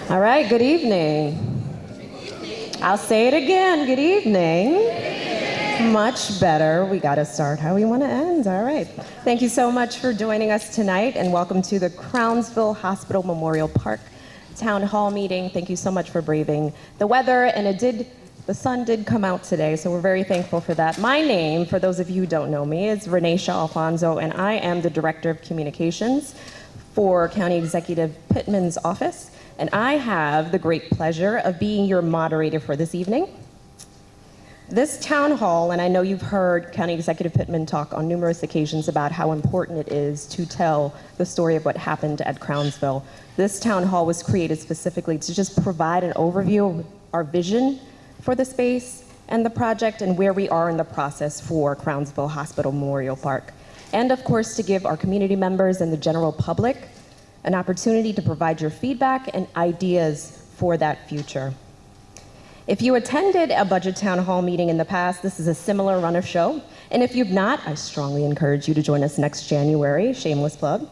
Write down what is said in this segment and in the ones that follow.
All right, good evening. I'll say it again, good evening. Much better. We got to start how we want to end. All right. Thank you so much for joining us tonight, and welcome to the Crownsville Hospital Memorial Park Town Hall meeting. Thank you so much for braving the weather, and the sun did come out today, so we're very thankful for that. My name, for those of you who don't know me, is Renisha Alfonso, and I am the Director of Communications for County Executive Pittman's office, and I have the great pleasure of being your moderator for this evening. This town hall, and I know you've heard County Executive Pittman talk on numerous occasions about how important it is to tell the story of what happened at Crownsville. This town hall was created specifically to just provide an overview of our vision for the space and the project and where we are in the process for Crownsville Hospital Memorial Park. And of course, to give our community members and the general public an opportunity to provide your feedback and ideas for that future. If you attended a budget town hall meeting in the past, this is a similar run of show. And if you've not, I strongly encourage you to join us next January, shameless plug.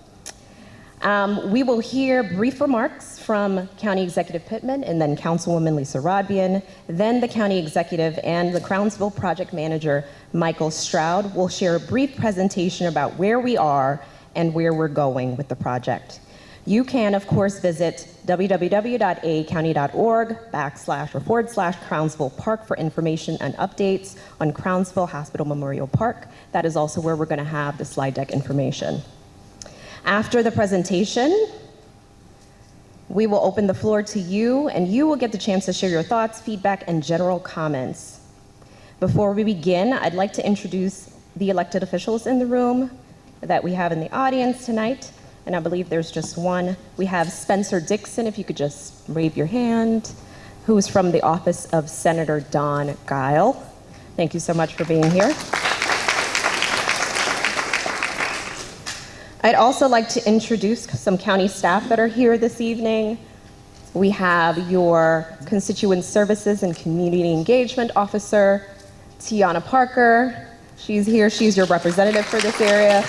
We will hear brief remarks from County Executive Pittman and then Councilwoman Lisa Rodbian. Then the County Executive and the Crownsville Project Manager, Michael Stroud, will share a brief presentation about where we are and where we're going with the project. You can, of course, visit www.aacounty.org//Crownsville Park for information and updates on Crownsville Hospital Memorial Park. That is also where we're going to have the slide deck information. After the presentation, we will open the floor to you, and you will get the chance to share your thoughts, feedback, and general comments. Before we begin, I'd like to introduce the elected officials in the room that we have in the audience tonight. And I believe there's just one. We have Spencer Dixon, if you could just wave your hand, who's from the office of Senator Don Guile. Thank you so much for being here. I'd also like to introduce some county staff that are here this evening. We have your Constituent Services and Community Engagement Officer, Tiana Parker. She's here, she's your representative for this area.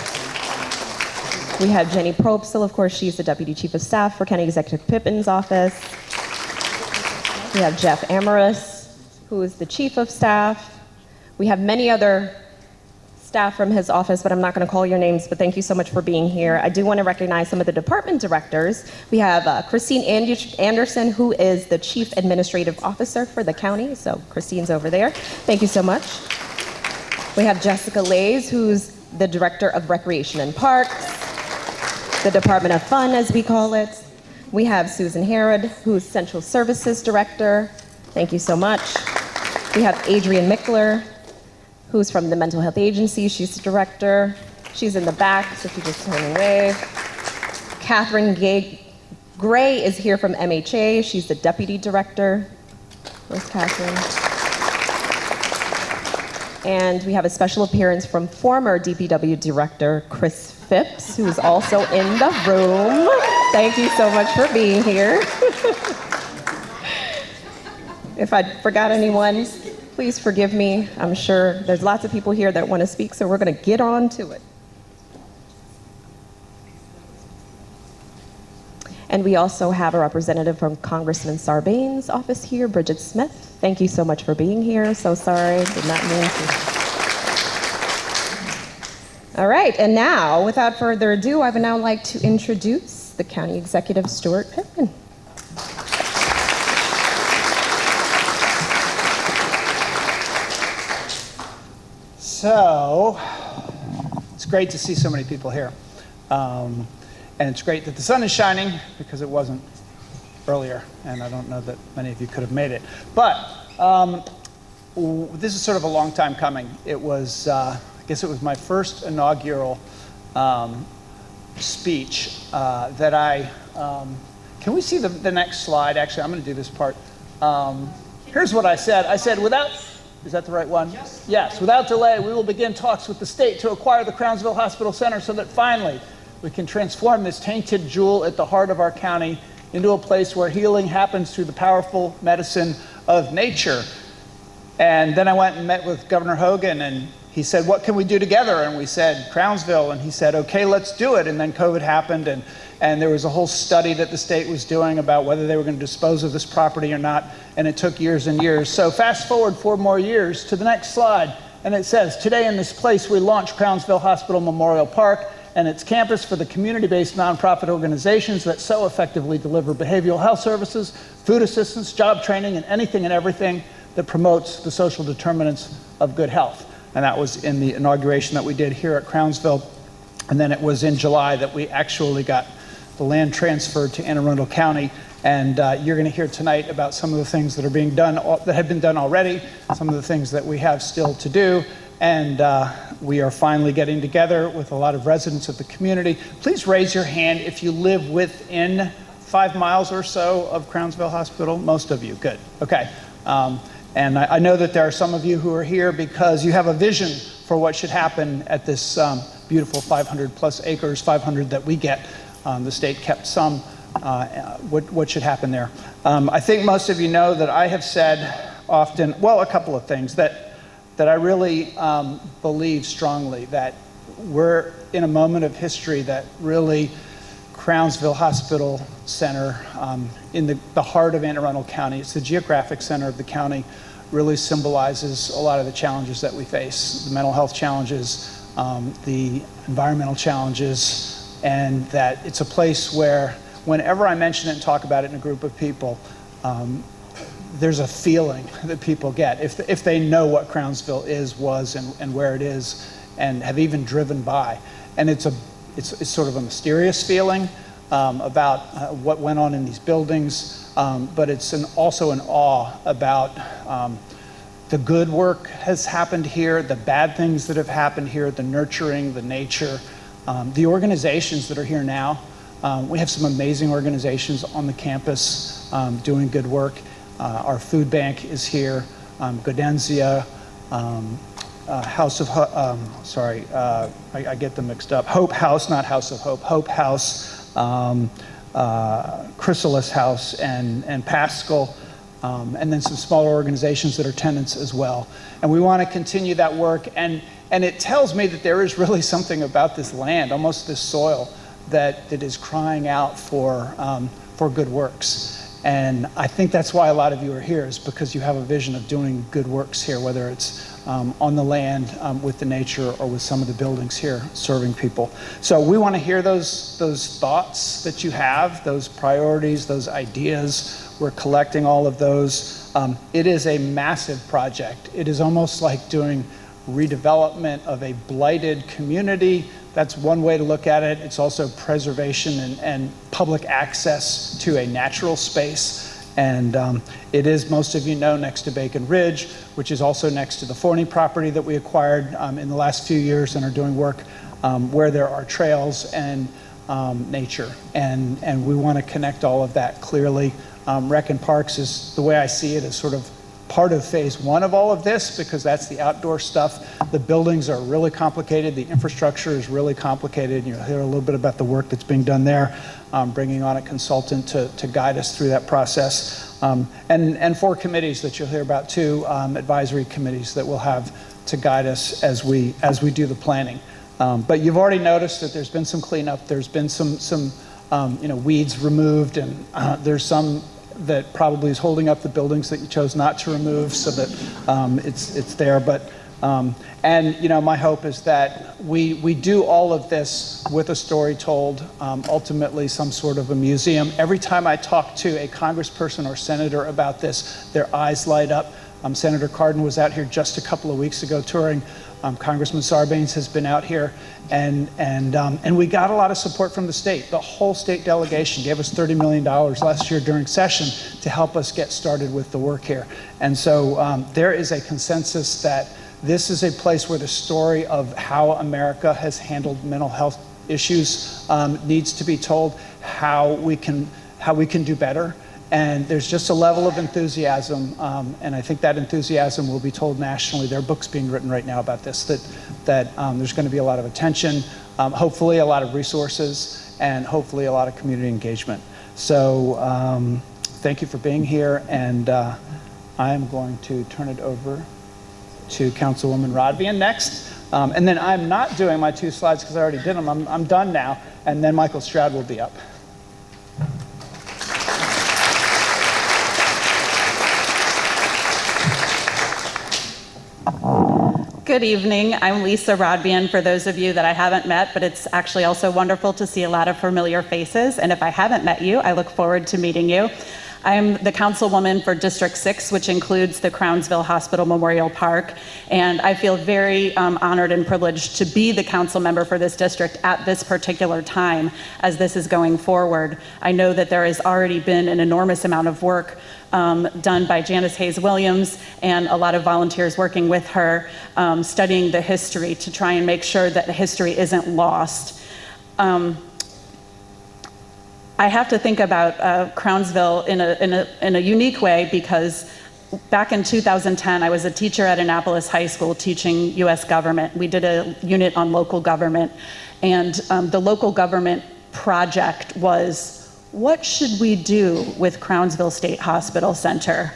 We have Jenny Propsel, of course, she's the Deputy Chief of Staff for County Executive Pittman's office. We have Jeff Amaris, who is the Chief of Staff. We have many other staff from his office, but I'm not going to call your names, but thank you so much for being here. I do want to recognize some of the department directors. We have Christine Anderson, who is the Chief Administrative Officer for the county, so Christine's over there. Thank you so much. We have Jessica Lays, who's the Director of Recreation and Parks, the Department of Fun, as we call it. We have Susan Harrod, who's Central Services Director. Thank you so much. We have Adrienne Mickler, who's from the Mental Health Agency. She's the Director. She's in the back, so if you just turn and wave. Catherine Gray is here from MHA. She's the Deputy Director. Where's Catherine? And we have a special appearance from former DPW Director Chris Phipps, who's also in the room. Thank you so much for being here. If I forgot anyone, please forgive me. I'm sure there's lots of people here that want to speak, so we're going to get on to it. And we also have a representative from Congressman Sarbanes' office here, Bridget Smith. Thank you so much for being here. So sorry, did not mean to. All right, and now, without further ado, I would now like to introduce the County Executive, Stuart Pittman. So, it's great to see so many people here. And it's great that the sun is shining because it wasn't earlier, and I don't know that many of you could have made it. But this is sort of a long time coming. It was, I guess it was my first inaugural speech that I, can we see the next slide? Actually, I'm going to do this part. Here's what I said. I said, is that the right one? Yes. Yes, without delay, we will begin talks with the state to acquire the Crownsville Hospital Center so that finally we can transform this tainted jewel at the heart of our county into a place where healing happens through the powerful medicine of nature. And then I went and met with Governor Hogan, and he said, what can we do together? And we said, Crownsville. And he said, okay, let's do it. And then COVID happened, and there was a whole study that the state was doing about whether they were going to dispose of this property or not, and it took years and years. So fast forward 4 more years to the next slide, and it says, today in this place we launched Crownsville Hospital Memorial Park and its campus for the community-based nonprofit organizations that so effectively deliver behavioral health services, food assistance, job training, and anything and everything that promotes the social determinants of good health. And that was in the inauguration that we did here at Crownsville. And then it was in July that we actually got the land transferred to Arundel County. And you're going to hear tonight about some of the things that are being done, that have been done already, some of the things that we have still to do. And we are finally getting together with a lot of residents of the community. Please raise your hand if you live within 5 miles or so of Crownsville Hospital. Most of you, good, okay. And I know that there are some of you who are here because you have a vision for what should happen at this beautiful 500 plus acres, 500 that we get. The state kept some. What should happen there? I think most of you know that I have said often, well, a couple of things, that I really believe strongly that we're in a moment of history that really Crownsville Hospital Center in the heart of Anne Arundel County, it's the geographic center of the county, really symbolizes a lot of the challenges that we face, the mental health challenges, the environmental challenges, and that it's a place where whenever I mention it and talk about it in a group of people, there's a feeling that people get if they know what Crownsville was, and where it is, and have even driven by. And it's sort of a mysterious feeling about what went on in these buildings, but it's also an awe about the good work has happened here, the bad things that have happened here, the nurturing, the nature, the organizations that are here now. We have some amazing organizations on the campus doing good work. Our food bank is here, Godenzia, House of, I get them mixed up. Hope House, not House of Hope, Hope House, Chrysalis House, and Pascal, and then some smaller organizations that are tenants as well. And we want to continue that work, and it tells me that there is really something about this land, almost this soil, that is crying out for good works. And I think that's why a lot of you are here, is because you have a vision of doing good works here, whether it's on the land with the nature or with some of the buildings here serving people. So we want to hear those thoughts that you have, those priorities, those ideas. We're collecting all of those. It is a massive project. It is almost like doing redevelopment of a blighted community. That's one way to look at it. It's also preservation and public access to a natural space. And it is, most of you know, next to Bacon Ridge, which is also next to the Forney property that we acquired in the last few years and are doing work where there are trails and nature. And we want to connect all of that clearly. Rec and Parks is, the way I see it, is sort of part of phase 1 of all of this, because that's the outdoor stuff. The buildings are really complicated. The infrastructure is really complicated. You'll hear a little bit about the work that's being done there, bringing on a consultant to guide us through that process. And 4 committees that you'll hear about too, advisory committees that we'll have to guide us as we do the planning. But you've already noticed that there's been some cleanup. There's been some weeds removed, and there's some that probably is holding up the buildings that you chose not to remove, so that it's there. But my hope is that we do all of this with a story told, ultimately some sort of a museum. Every time I talk to a congressperson or senator about this, their eyes light up. Senator Cardin was out here just a couple of weeks ago touring. Congressman Sarbanes has been out here, and we got a lot of support from the state. The whole state delegation gave us $30 million last year during session to help us get started with the work here. And so there is a consensus that this is a place where the story of how America has handled mental health issues needs to be told, how we can do better. And there's just a level of enthusiasm, and I think that enthusiasm will be told nationally. There are books being written right now about this, that there's going to be a lot of attention, hopefully a lot of resources, and hopefully a lot of community engagement. So thank you for being here, and I'm going to turn it over to Councilwoman Rodvian next. And then I'm not doing my 2 slides because I already did them. I'm done now. And then Michael Stroud will be up. Good evening. I'm Lisa Rodvian, for those of you that I haven't met, but it's actually also wonderful to see a lot of familiar faces. And if I haven't met you, I look forward to meeting you. I'm the councilwoman for District 6, which includes the Crownsville Hospital Memorial Park. And I feel very honored and privileged to be the council member for this district at this particular time as this is going forward. I know that there has already been an enormous amount of work done by Janice Hayes Williams and a lot of volunteers working with her, studying the history to try and make sure that the history isn't lost. I have to think about Crownsville in a unique way, because back in 2010, I was a teacher at Annapolis High School teaching U.S. government. We did a unit on local government, and the local government project was, what should we do with Crownsville State Hospital Center?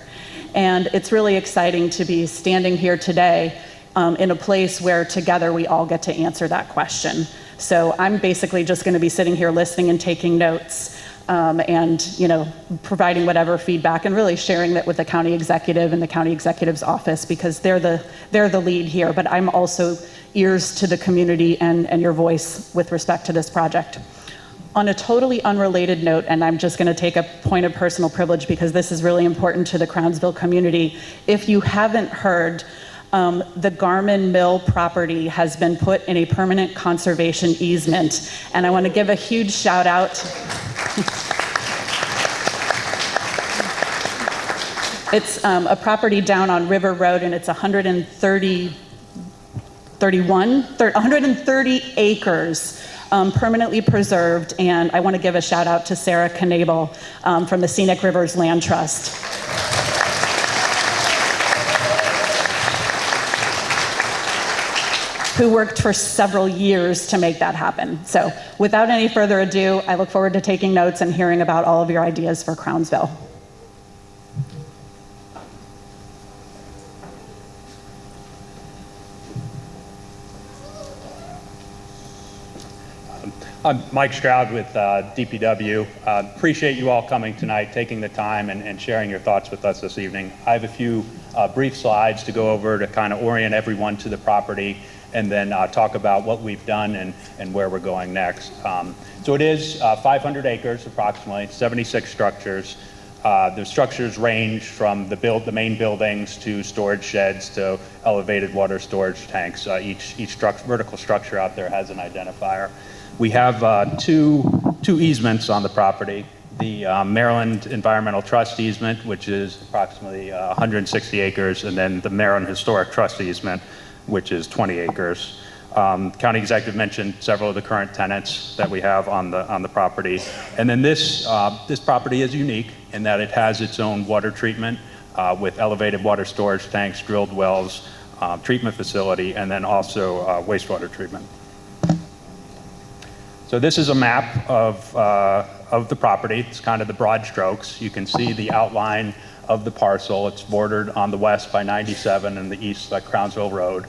And it's really exciting to be standing here today in a place where together we all get to answer that question. So I'm basically just going to be sitting here listening and taking notes, and providing whatever feedback, and really sharing that with the county executive and the county executive's office, because they're the lead here. But I'm also ears to the community and your voice with respect to this project. On a totally unrelated note, and I'm just going to take a point of personal privilege because this is really important to the Crownsville community. If you haven't heard, the Garmin Mill property has been put in a permanent conservation easement, and I want to give a huge shout out. It's a property down on River Road, and it's 130 acres permanently preserved, and I want to give a shout out to Sarah Nebo from the Scenic Rivers Land Trust. Who worked for several years to make that happen. So without any further ado, I look forward to taking notes and hearing about all of your ideas for Crownsville. I'm Mike Stroud with DPW. Appreciate you all coming tonight, taking the time and sharing your thoughts with us this evening. I have a few brief slides to go over to kind of orient everyone to the property, and then talk about what we've done and where we're going next. So it is 500 acres, approximately, 76 structures. The structures range from the main buildings to storage sheds to elevated water storage tanks. Each vertical structure out there has an identifier. We have two easements on the property. The Maryland Environmental Trust easement, which is approximately 160 acres, and then the Maryland Historic Trust easement, which is 20 acres. County executive mentioned several of the current tenants that we have on the property. And then this property is unique in that it has its own water treatment with elevated water storage tanks, drilled wells, treatment facility, and then also wastewater treatment. So this is a map of the property. It's kind of the broad strokes. You can see the outline of the parcel. It's bordered on the west by 97 and the east by Crownsville Road.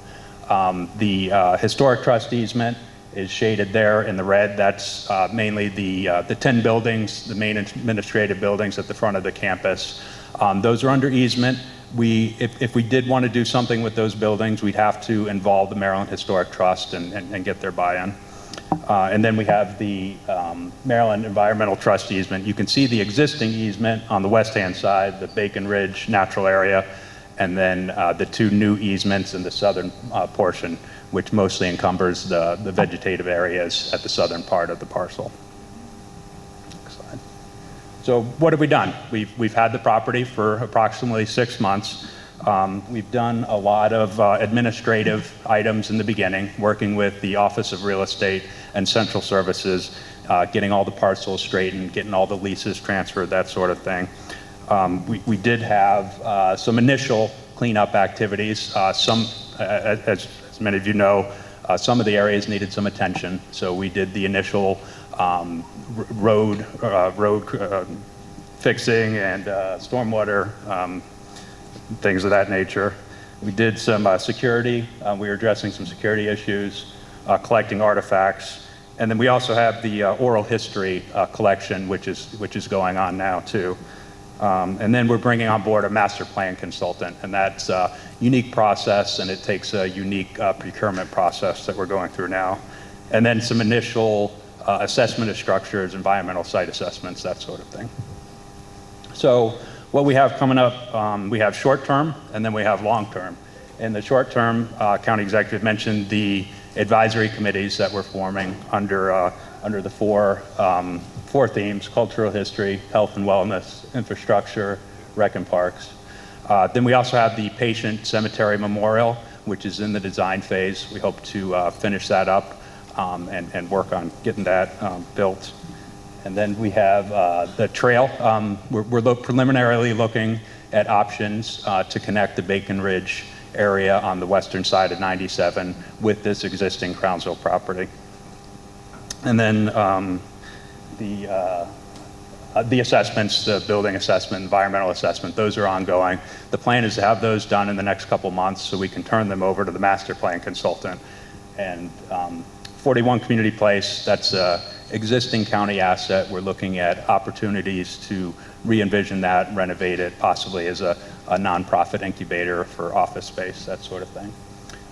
The historic trust easement is shaded there in the red. That's mainly the 10 buildings, the main administrative buildings at the front of the campus. Those are under easement. If we did want to do something with those buildings, we'd have to involve the Maryland Historic Trust and get their buy-in. And then we have the Maryland Environmental Trust easement. You can see the existing easement on the west-hand side, the Bacon Ridge natural area, and then the two new easements in the southern portion, which mostly encumbers the vegetative areas at the southern part of the parcel. Next slide. So what have we done? We've had the property for approximately 6 months. We've done a lot of administrative items in the beginning, working with the Office of Real Estate and Central Services, getting all the parcels straightened, getting all the leases transferred, that sort of thing. We did have some initial cleanup activities. As many of you know, some of the areas needed some attention, so we did the initial road fixing and stormwater, things of that nature. We did some security. We were addressing some security issues, collecting artifacts. And then we also have the oral history collection, which is going on now too. And then we're bringing on board a master plan consultant, and that's a unique process, and it takes a unique procurement process that we're going through now. And then some initial assessment of structures, environmental site assessments, that sort of thing. So what we have coming up, we have short term, and then we have long term. In the short term, County Executive mentioned the advisory committees that we're forming under the four themes: cultural history, health and wellness, infrastructure, rec and parks. Then we also have the patient cemetery memorial, which is in the design phase. We hope to finish that up and work on getting that built. And then we have the trail. We're preliminarily looking at options to connect the Bacon Ridge area on the western side of 97 with this existing Crownsville property. And then the assessments, the building assessment, environmental assessment, those are ongoing. The plan is to have those done in the next couple months so we can turn them over to the master plan consultant. And 41 Community Place, that's an existing county asset. We're looking at opportunities to re-envision that and renovate it, possibly as a nonprofit incubator for office space, that sort of thing.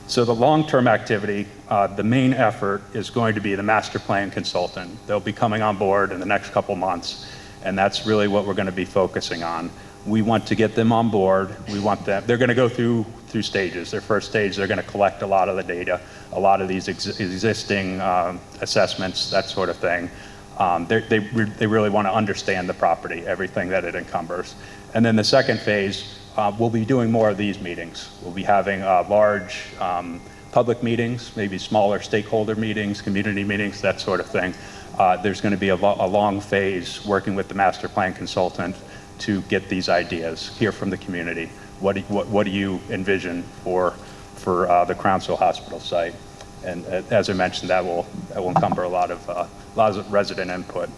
So the long-term activity, the main effort is going to be the master plan consultant. They'll be coming on board in the next couple months, and that's really what we're going to be focusing on. We want to get them on board. We want them, they're going to go through stages. Their first stage, they're going to collect a lot of the data, a lot of these existing assessments, that sort of thing. They really want to understand the property, everything that it encumbers. And then the second phase, we'll be doing more of these meetings. We'll be having large public meetings, maybe smaller stakeholder meetings, community meetings, that sort of thing. There's going to be a long phase working with the master plan consultant to get these ideas, hear from the community. What do you envision for the Crownsville Hospital site? And as I mentioned, that will encumber a lot of resident input.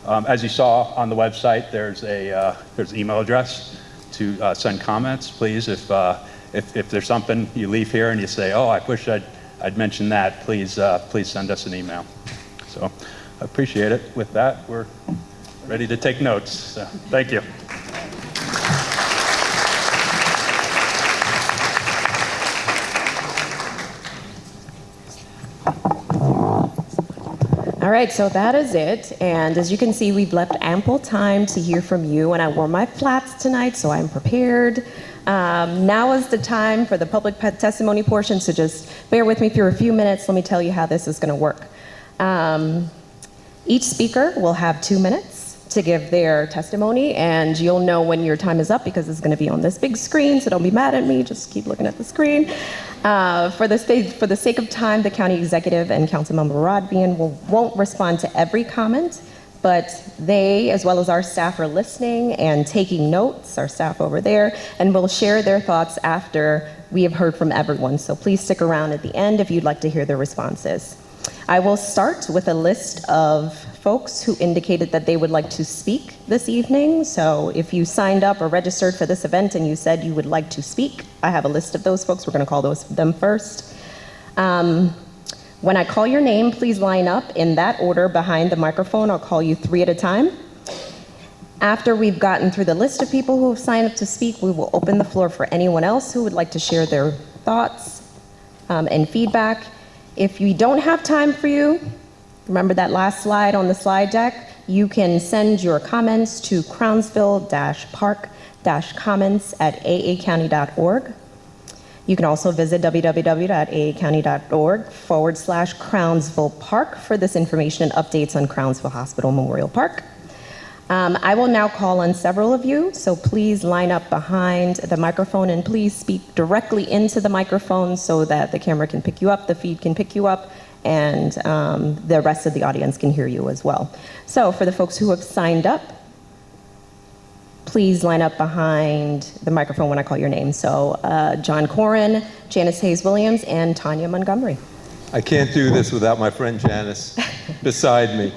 As you saw on the website, there's an email address to send comments. Please, if there's something you leave here and you say, oh, I wish I'd mentioned that, please send us an email. So I appreciate it. With that, we're ready to take notes. So, thank you. All right, so that is it. And as you can see, we've left ample time to hear from you. And I wore my flats tonight, so I'm prepared. Now is the time for the public testimony portion, so just bear with me for a few minutes. Let me tell you how this is going to work. Each speaker will have 2 minutes to give their testimony, and you'll know when your time is up because it's going to be on this big screen, so don't be mad at me. Just keep looking at the screen. For the sake of time, the county executive and Councilmember Rodbian won't respond to every comment, but they, as well as our staff, are listening and taking notes, our staff over there, and will share their thoughts after we have heard from everyone. So please stick around at the end if you'd like to hear their responses. I will start with a list of folks who indicated that they would like to speak this evening. So if you signed up or registered for this event and you said you would like to speak, I have a list of those folks. We're going to call them first. When I call your name, please line up in that order behind the microphone. I'll call you 3 at a time. After we've gotten through the list of people who have signed up to speak, we will open the floor for anyone else who would like to share their thoughts and feedback. If we don't have time for you, remember that last slide on the slide deck? You can send your comments to crownsville-park-comments@aacounty.org. You can also visit www.aacounty.org/Crownsville Park for this information and updates on Crownsville Hospital Memorial Park. I will now call on several of you, so please line up behind the microphone and please speak directly into the microphone so that the camera can pick you up, the feed can pick you up, and the rest of the audience can hear you as well. So for the folks who have signed up, please line up behind the microphone when I call your name. So John Cowan, Janice Hayes-Williams, and Tanya Montgomery. I can't do this without my friend Janice beside me.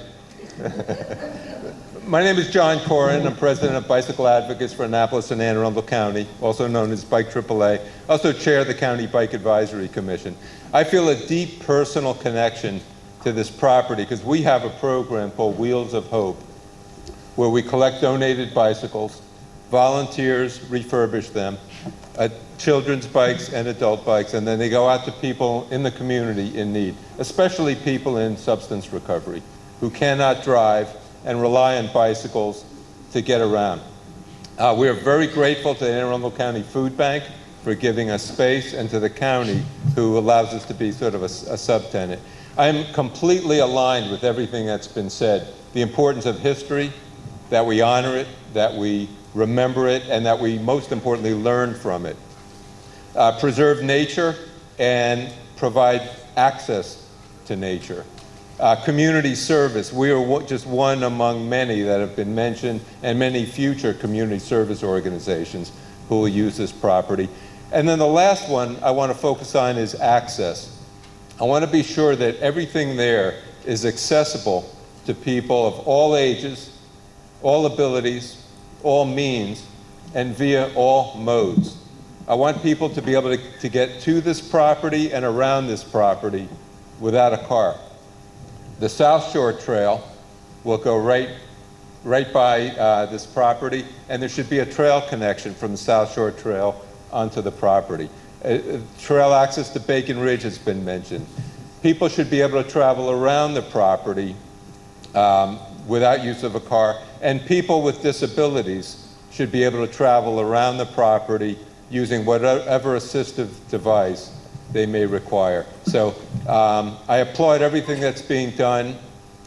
My name is John Cowan. I'm president of Bicycle Advocates for Annapolis and Anne Arundel County, also known as Bike AAA. Also chair the County Bike Advisory Commission. I feel a deep personal connection to this property because we have a program called Wheels of Hope, where we collect donated bicycles, volunteers refurbish them, children's bikes and adult bikes, and then they go out to people in the community in need, especially people in substance recovery who cannot drive and rely on bicycles to get around. We are very grateful to the Anne Arundel County Food Bank for giving us space, and to the county who allows us to be sort of a subtenant. I'm completely aligned with everything that's been said. The importance of history, that we honor it, that we remember it, and that we most importantly learn from it. Preserve nature and provide access to nature. Community service, we are just one among many that have been mentioned, and many future community service organizations who will use this property. And then the last one I want to focus on is access. I want to be sure that everything there is accessible to people of all ages, all abilities, all means, and via all modes. I want people to be able to get to this property and around this property without a car. The South Shore Trail will go right by this property, and there should be a trail connection from the South Shore Trail onto the property. Trail access to Bacon Ridge has been mentioned. People should be able to travel around the property without use of a car, and people with disabilities should be able to travel around the property using whatever assistive device they may require. So I applaud everything that's being done,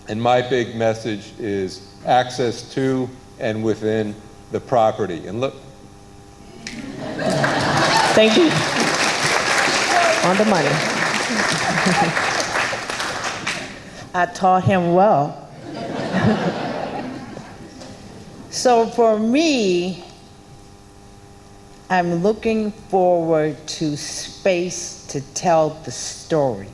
and my big message is access to and within the property. And look. Thank you. On the money. I taught him well. So for me, I'm looking forward to space to tell the story.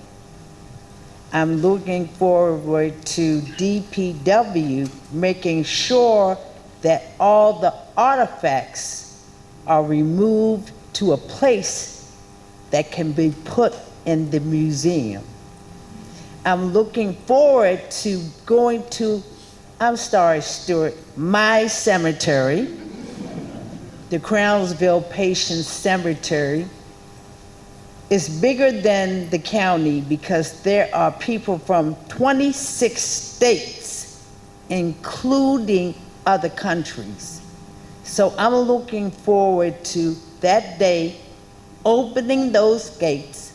I'm looking forward to DPW making sure that all the artifacts are removed to a place that can be put in the museum. I'm looking forward to going to, I'm sorry, Stuart, my cemetery, the Crownsville Patient Cemetery. Is bigger than the county because there are people from 26 states, including other countries. So I'm looking forward to that day, opening those gates.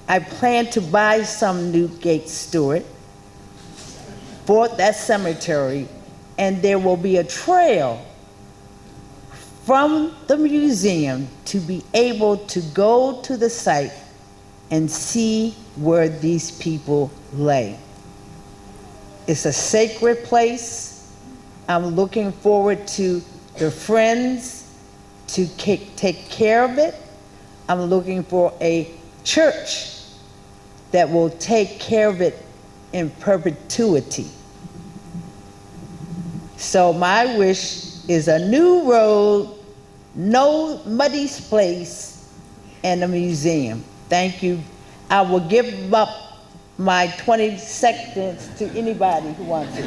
I plan to buy some new gates, Stuart, for that cemetery, and there will be a trail from the museum to be able to go to the site and see where these people lay. It's a sacred place. I'm looking forward to the friends to take care of it. I'm looking for a church that will take care of it in perpetuity. So my wish is a new road, no muddy place, and a museum. Thank you. I will give up my 20 seconds to anybody who wants it.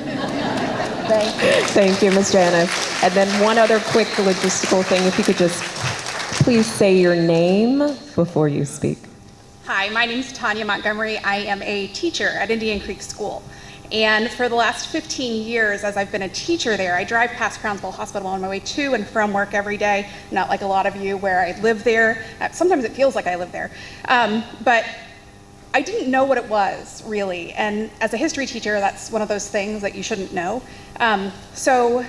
Thank you. Thank you, Ms. Janice. And then one other quick logistical thing, if you could just please say your name before you speak. Hi, my name is Tanya Montgomery. I am a teacher at Indian Creek School. And for the last 15 years, as I've been a teacher there, I drive past Crownsville Hospital on my way to and from work every day, not like a lot of you where I live there. Sometimes it feels like I live there. But I didn't know what it was, really. And as a history teacher, that's one of those things that you shouldn't know. So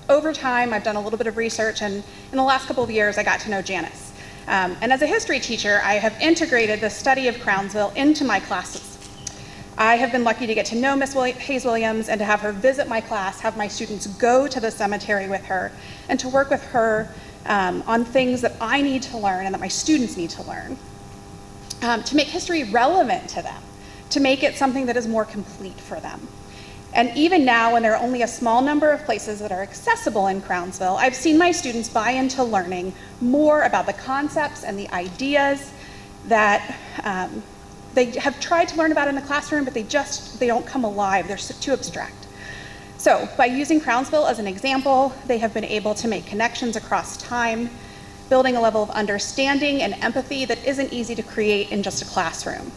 over time, I've done a little bit of research, and in the last couple of years, I got to know Janice. And as a history teacher, I have integrated the study of Crownsville into my classes. I have been lucky to get to know Miss Hayes Williams and to have her visit my class, have my students go to the cemetery with her, and to work with her on things that I need to learn and that my students need to learn, to make history relevant to them, to make it something that is more complete for them. And even now, when there are only a small number of places that are accessible in Crownsville, I've seen my students buy into learning more about the concepts and the ideas that they have tried to learn about in the classroom, but they don't come alive. They're too abstract. So by using Crownsville as an example, they have been able to make connections across time, building a level of understanding and empathy that isn't easy to create in just a classroom.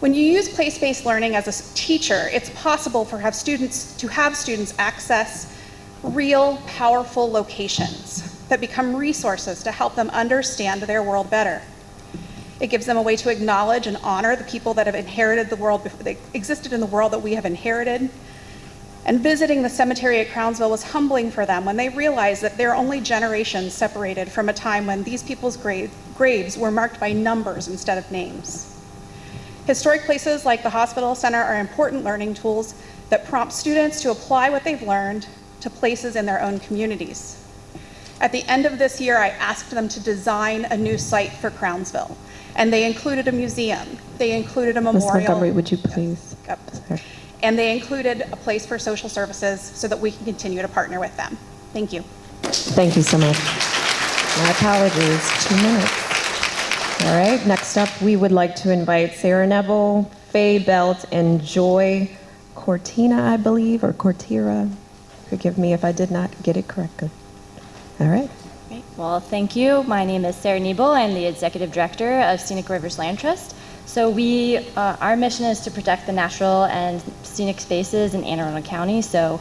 When you use place-based learning as a teacher, it's possible to have students access real, powerful locations that become resources to help them understand their world better. It gives them a way to acknowledge and honor the people that have inherited the world, they existed in the world that we have inherited. And visiting the cemetery at Crownsville was humbling for them when they realized that they're only generations separated from a time when these people's graves were marked by numbers instead of names. Historic places like the hospital center are important learning tools that prompt students to apply what they've learned to places in their own communities. At the end of this year, I asked them to design a new site for Crownsville, and they included a museum, they included a memorial. Ms. Montgomery, would you please? Yep. And they included a place for social services so that we can continue to partner with them. Thank you. Thank you so much. My apologies, 2 minutes. All right, next up, we would like to invite Sarah Nebo, Faye Belt, and Joy Cortina, I believe, or Cortira. Forgive me if I did not get it correctly. All right. Great. Well, thank you. My name is Sarah Nebo. I'm the Executive Director of Scenic Rivers Land Trust. So our mission is to protect the natural and scenic spaces in Anne Arundel County. So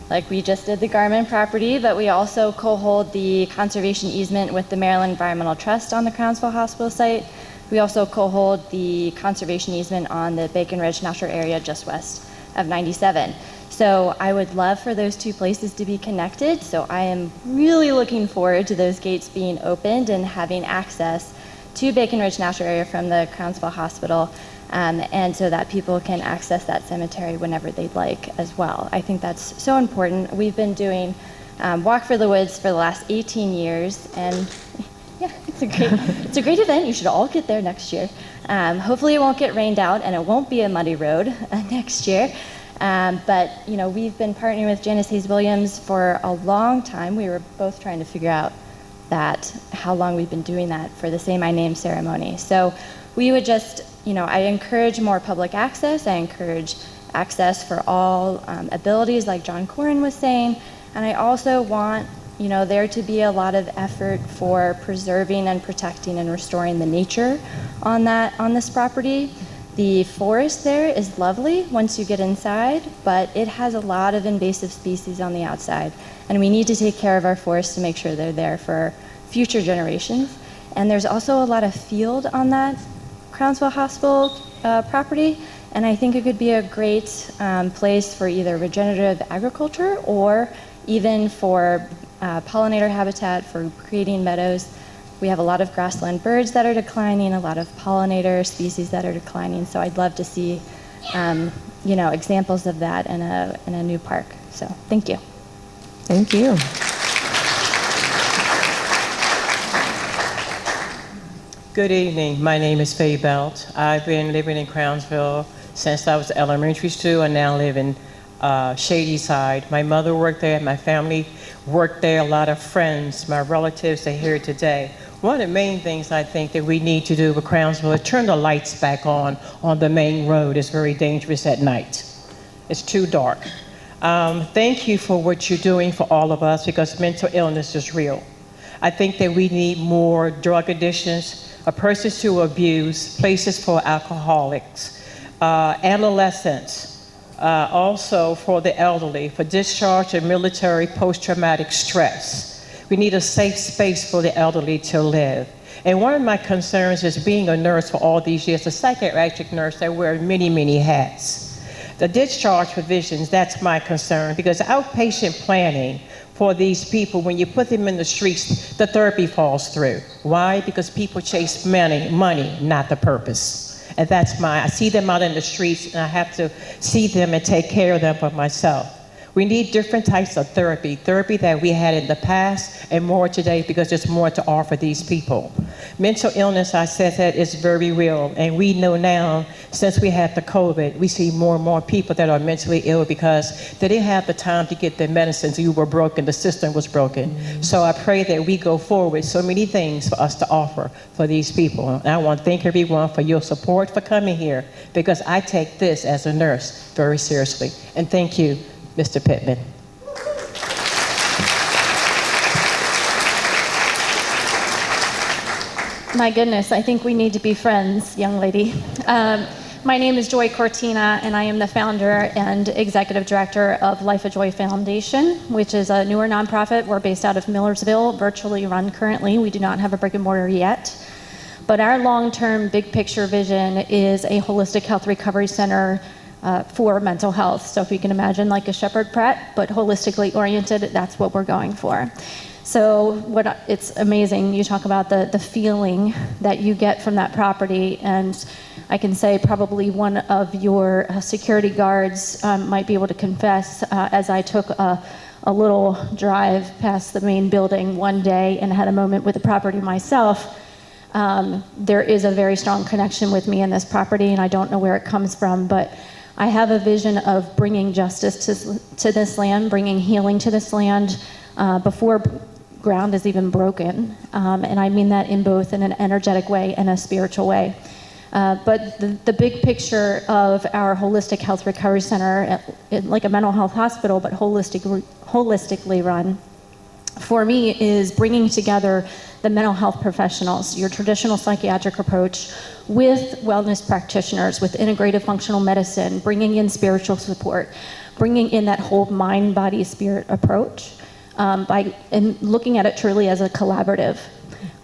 like we just did the Garmin property, but we also co-hold the conservation easement with the Maryland Environmental Trust on the Crownsville Hospital site. We also co-hold the conservation easement on the Bacon Ridge Natural Area just west of 97. So I would love for those two places to be connected. So I am really looking forward to those gates being opened and having access to Bacon Ridge Natural Area from the Crownsville Hospital, and so that people can access that cemetery whenever they'd like as well. I think that's so important. We've been doing Walk for the Woods for the last 18 years, and yeah, it's a great event. You should all get there next year. Hopefully it won't get rained out and it won't be a muddy road next year. But you know, we've been partnering with Janice Hayes Williams for a long time. We were both trying to figure out how long we've been doing that for the Say My Name ceremony. So we would just, I encourage more public access. I encourage access for all abilities, like John Corrin was saying. And I also want, there to be a lot of effort for preserving and protecting and restoring the nature on this property. The forest there is lovely once you get inside, but it has a lot of invasive species on the outside. And we need to take care of our forests to make sure they're there for future generations. And there's also a lot of field on that Crownsville Hospital property. And I think it could be a great place for either regenerative agriculture or even for pollinator habitat, for creating meadows. We have a lot of grassland birds that are declining, a lot of pollinator species that are declining. So I'd love to see, examples of that in a new park. So thank you. Thank you. Good evening. My name is Faye Belt. I've been living in Crownsville since I was elementary student. I now live in Shady Side. My mother worked there. My family worked there. A lot of friends, my relatives are here today. One of the main things I think that we need to do with Crownsville is turn the lights back on the main road. It's very dangerous at night. It's too dark. Thank you for what you're doing for all of us, because mental illness is real. I think that we need more drug addictions, persons who abuse, places for alcoholics, adolescents, also for the elderly, for discharge of military post-traumatic stress. We need a safe space for the elderly to live. And one of my concerns is being a nurse for all these years, a psychiatric nurse that wears many, many hats. The discharge provisions, that's my concern, because outpatient planning for these people, when you put them in the streets, the therapy falls through. Why? Because people chase money, not the purpose. And that's I see them out in the streets, and I have to see them and take care of them for myself. We need different types of therapy that we had in the past and more today because there's more to offer these people. Mental illness, I said that, is very real. And we know now, since we had the COVID, we see more and more people that are mentally ill because they didn't have the time to get their medicines. You were broken, the system was broken. So I pray that we go forward, so many things for us to offer for these people. And I want to thank everyone for your support for coming here because I take this as a nurse very seriously. And thank you, Mr. Pittman. My goodness, I think we need to be friends, young lady. My name is Joy Cortina, and I am the founder and executive director of Life of Joy Foundation, which is a newer nonprofit. We're based out of Millersville, virtually run currently. We do not have a brick and mortar yet. But our long-term big picture vision is a holistic health recovery center for mental health. So if you can imagine like a Shepherd Pratt, but holistically oriented, that's what we're going for. So it's amazing. You talk about the feeling that you get from that property, and I can say probably one of your security guards might be able to confess as I took a little drive past the main building one day and had a moment with the property myself. There is a very strong connection with me in this property, and I don't know where it comes from, but I have a vision of bringing justice to this land, bringing healing to this land before ground is even broken. And I mean that in both an energetic way and a spiritual way. But the big picture of our holistic health recovery center, like a mental health hospital, but holistically run, for me is bringing together the mental health professionals, your traditional psychiatric approach, with wellness practitioners, with integrative functional medicine, bringing in spiritual support, bringing in that whole mind, body, spirit approach, and looking at it truly as a collaborative,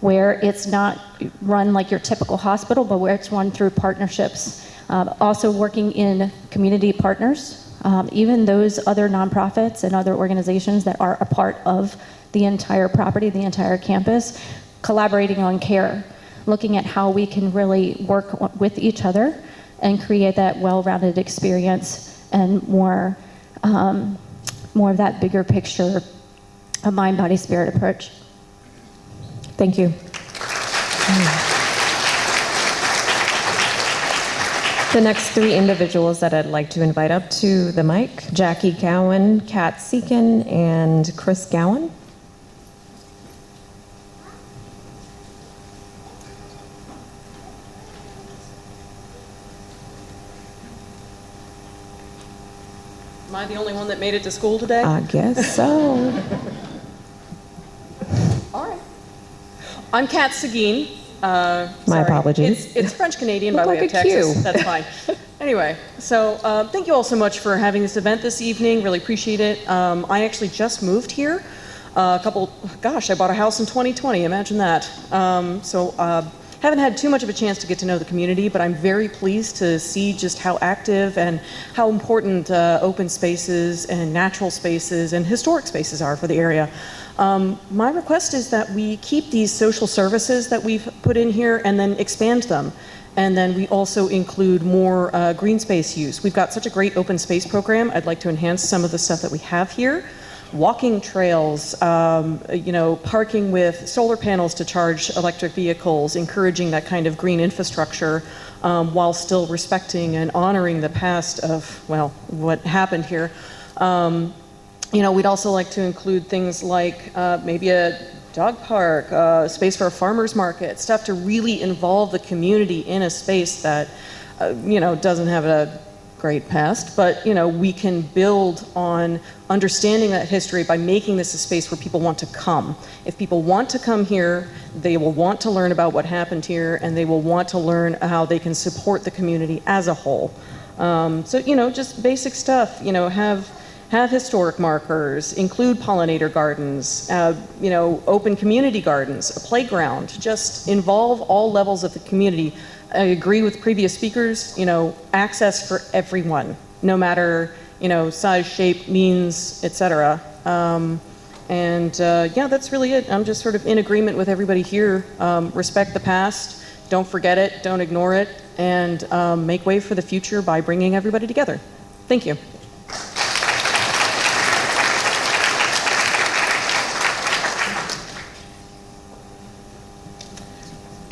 where it's not run like your typical hospital, but where it's run through partnerships. Also working in community partners, even those other nonprofits and other organizations that are a part of the entire property, the entire campus, collaborating on care, looking at how we can really work with each other and create that well-rounded experience and more of that bigger picture, a mind, body, spirit approach. Thank you. The next three individuals that I'd like to invite up to the mic, Jackie Cowan, Kat Seguin, and Chris Gowan. Am I the only one that made it to school today? I guess so. All right. I'm Kat Seguin. My Sorry. apologies. It's French Canadian by Look way like of a Texas. Q. That's fine. Anyway, so thank you all so much for having this event this evening. Really appreciate it. I actually just moved here. I bought a house in 2020. Imagine that. Haven't had too much of a chance to get to know the community, but I'm very pleased to see just how active and how important open spaces and natural spaces and historic spaces are for the area. My request is that we keep these social services that we've put in here and then expand them. And then we also include more green space use. We've got such a great open space program. I'd like to enhance some of the stuff that we have here. Walking trails, parking with solar panels to charge electric vehicles, encouraging that kind of green infrastructure while still respecting and honoring the past of, what happened here. We'd also like to include things like maybe a dog park, space for a farmer's market, stuff to really involve the community in a space that, doesn't have a great past, but we can build on understanding that history by making this a space where people want to come. If people want to come here, they will want to learn about what happened here, and they will want to learn how they can support the community as a whole. Just basic stuff. Have historic markers, include pollinator gardens, open community gardens, a playground. Just involve all levels of the community. I agree with previous speakers, access for everyone, no matter, size, shape, means, etc. That's really it. I'm just sort of in agreement with everybody here. Respect the past, don't forget it, don't ignore it, and make way for the future by bringing everybody together. Thank you.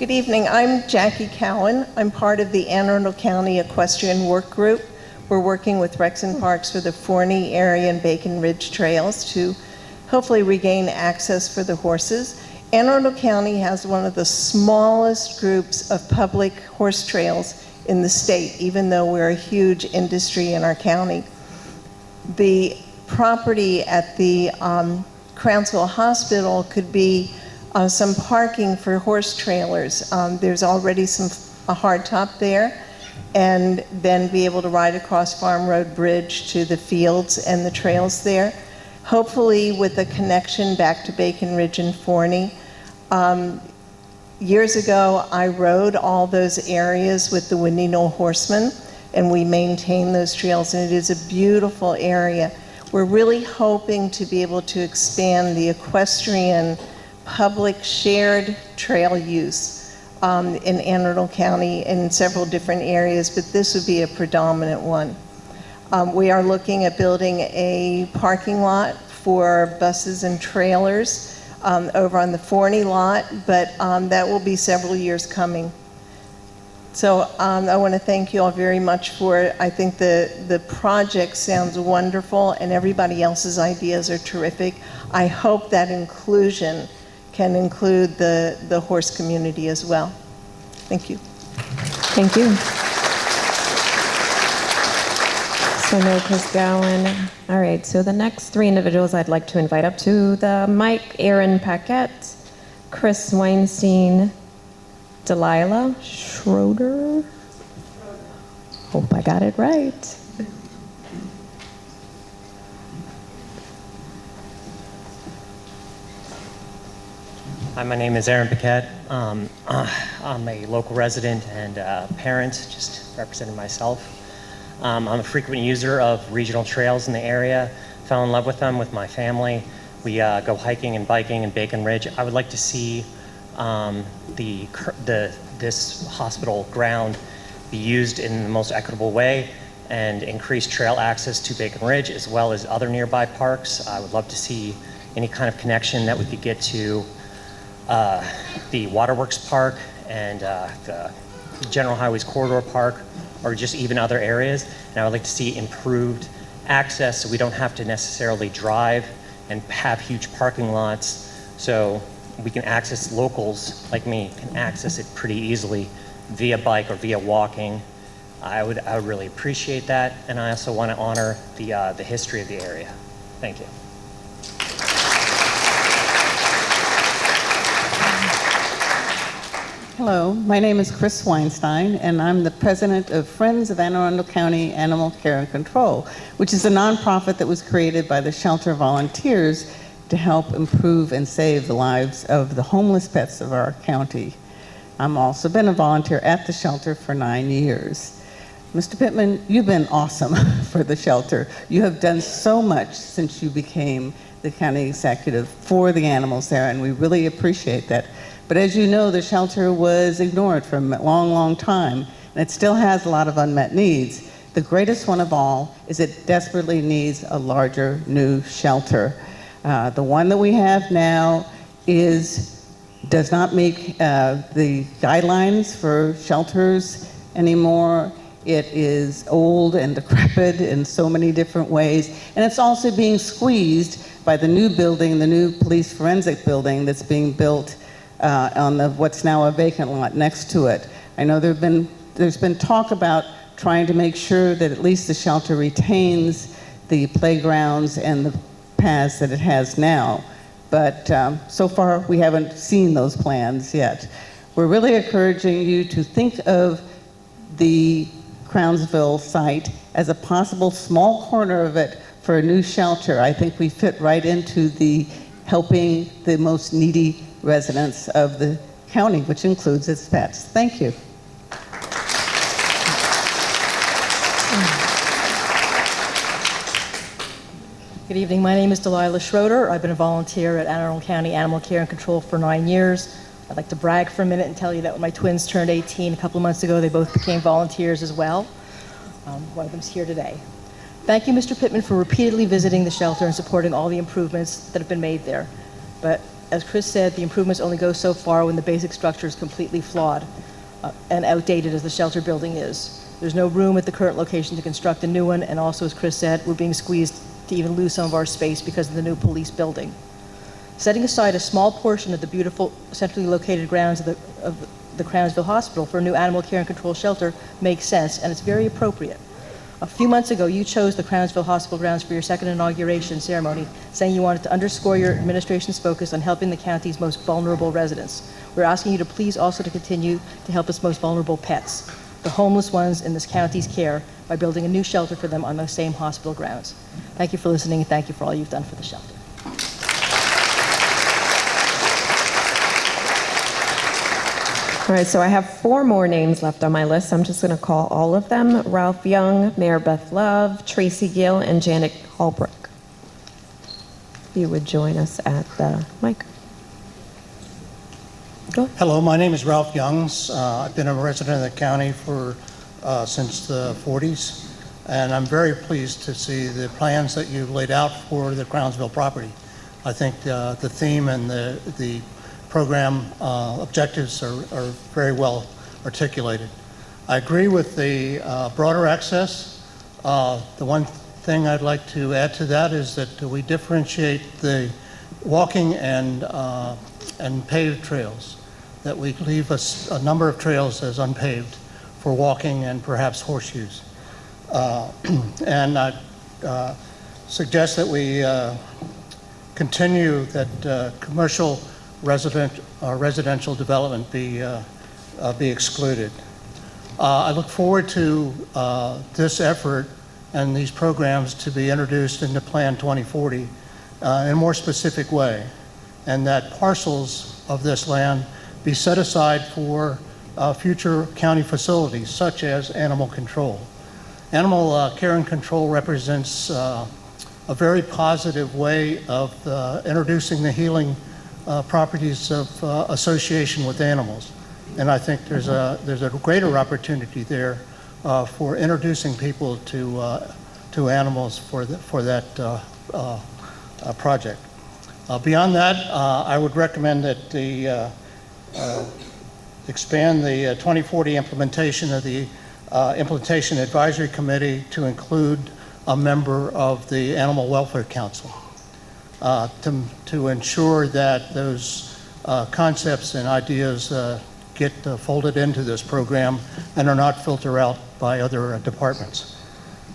Good evening. I'm Jackie Cowan. I'm part of the Anne Arundel County Equestrian Work Group. We're working with Rex and Parks for the Forney area and Bacon Ridge trails to hopefully regain access for the horses. Anne Arundel County has one of the smallest groups of public horse trails in the state, even though we're a huge industry in our county. The property at the Crownsville Hospital could be some parking for horse trailers. There's already a hard top there, and then be able to ride across Farm Road Bridge to the fields and the trails there. Hopefully with a connection back to Bacon Ridge and Forney. Years ago, I rode all those areas with the Windy Knoll Horsemen, and we maintain those trails, and it is a beautiful area. We're really hoping to be able to expand the equestrian public shared trail use in Anne Arundel County in several different areas, but this would be a predominant one. We are looking at building a parking lot for buses and trailers over on the Forney lot, but that will be several years coming. So I want to thank you all very much for it. I think the project sounds wonderful and everybody else's ideas are terrific. I hope that inclusion can include the horse community as well. Thank you. Thank you. So no Chris Gowan. All right, so the next three individuals I'd like to invite up to the mic: Aaron Paquette, Chris Weinstein, Delilah Schroeder. Hope I got it right. Hi, my name is Aaron Paquette. I'm a local resident and parent, just representing myself. I'm a frequent user of regional trails in the area. Fell in love with them with my family. We go hiking and biking in Bacon Ridge. I would like to see this hospital ground be used in the most equitable way and increase trail access to Bacon Ridge as well as other nearby parks. I would love to see any kind of connection that we could get to the Waterworks Park and the General Highways Corridor Park, or just even other areas. And I would like to see improved access so we don't have to necessarily drive and have huge parking lots, so we can access, locals like me can access it pretty easily via bike or via walking. I would really appreciate that, and I also want to honor the history of the area. Thank you. Hello, my name is Chris Weinstein, and I'm the president of Friends of Anne Arundel County Animal Care and Control, which is a nonprofit that was created by the shelter volunteers to help improve and save the lives of the homeless pets of our county. I've also been a volunteer at the shelter for 9 years. Mr. Pittman, you've been awesome for the shelter. You have done so much since you became the county executive for the animals there, and we really appreciate that. But as you know, the shelter was ignored for a long, long time, and it still has a lot of unmet needs. The greatest one of all is it desperately needs a larger new shelter. The one that we have now does not meet the guidelines for shelters anymore. It is old and decrepit in so many different ways, and it's also being squeezed by the new building, the new police forensic building that's being built on what's now a vacant lot next to it. I know there's been talk about trying to make sure that at least the shelter retains the playgrounds and the paths that it has now, but so far we haven't seen those plans yet. We're really encouraging you to think of the Crownsville site as a possible small corner of it for a new shelter. I think we fit right into the helping the most needy residents of the county, which includes its pets. Thank you. Good evening. My name is Delilah Schroeder. I've been a volunteer at Anne Arundel County Animal Care and Control for 9 years. I'd like to brag for a minute and tell you that when my twins turned 18 a couple of months ago, they both became volunteers as well. One of them's here today. Thank you, Mr. Pittman, for repeatedly visiting the shelter and supporting all the improvements that have been made there. But As Chris said, the improvements only go so far when the basic structure is completely flawed and outdated as the shelter building is. There's no room at the current location to construct a new one, and also, as Chris said, we're being squeezed to even lose some of our space because of the new police building. Setting aside a small portion of the beautiful centrally located grounds of the Crownsville Hospital for a new animal care and control shelter makes sense, and it's very appropriate. A few months ago, you chose the Crownsville Hospital grounds for your second inauguration ceremony, saying you wanted to underscore your administration's focus on helping the county's most vulnerable residents. We're asking you to please also to continue to help its most vulnerable pets, the homeless ones in this county's care, by building a new shelter for them on those same hospital grounds. Thank you for listening, and thank you for all you've done for the shelter. All right, so I have 4 more names left on my list. I'm just going to call all of them. Ralph Young, Mayor Beth Love, Tracy Gill, and Janet Holbrook. If you would join us at the mic. Go ahead. Hello, my name is Ralph Youngs. I've been a resident of the county since the 40s, and I'm very pleased to see the plans that you've laid out for the Crownsville property. I think the theme and the program objectives are very well articulated. I agree with the broader access. The one thing I'd like to add to that is that we differentiate the walking and paved trails, that we leave a number of trails as unpaved for walking and perhaps horseshoes. And I suggest that we continue that commercial residential development be excluded. I look forward to this effort and these programs to be introduced into Plan 2040 in a more specific way, and that parcels of this land be set aside for future county facilities such as animal control. Animal care and control represents a very positive way of introducing the healing properties of association with animals, and I think there's a greater opportunity there for introducing people to animals for that project. Beyond that, I would recommend that the expand the 2040 implementation of the Implementation Advisory Committee to include a member of the Animal Welfare Council. To ensure that those concepts and ideas get folded into this program and are not filtered out by other departments,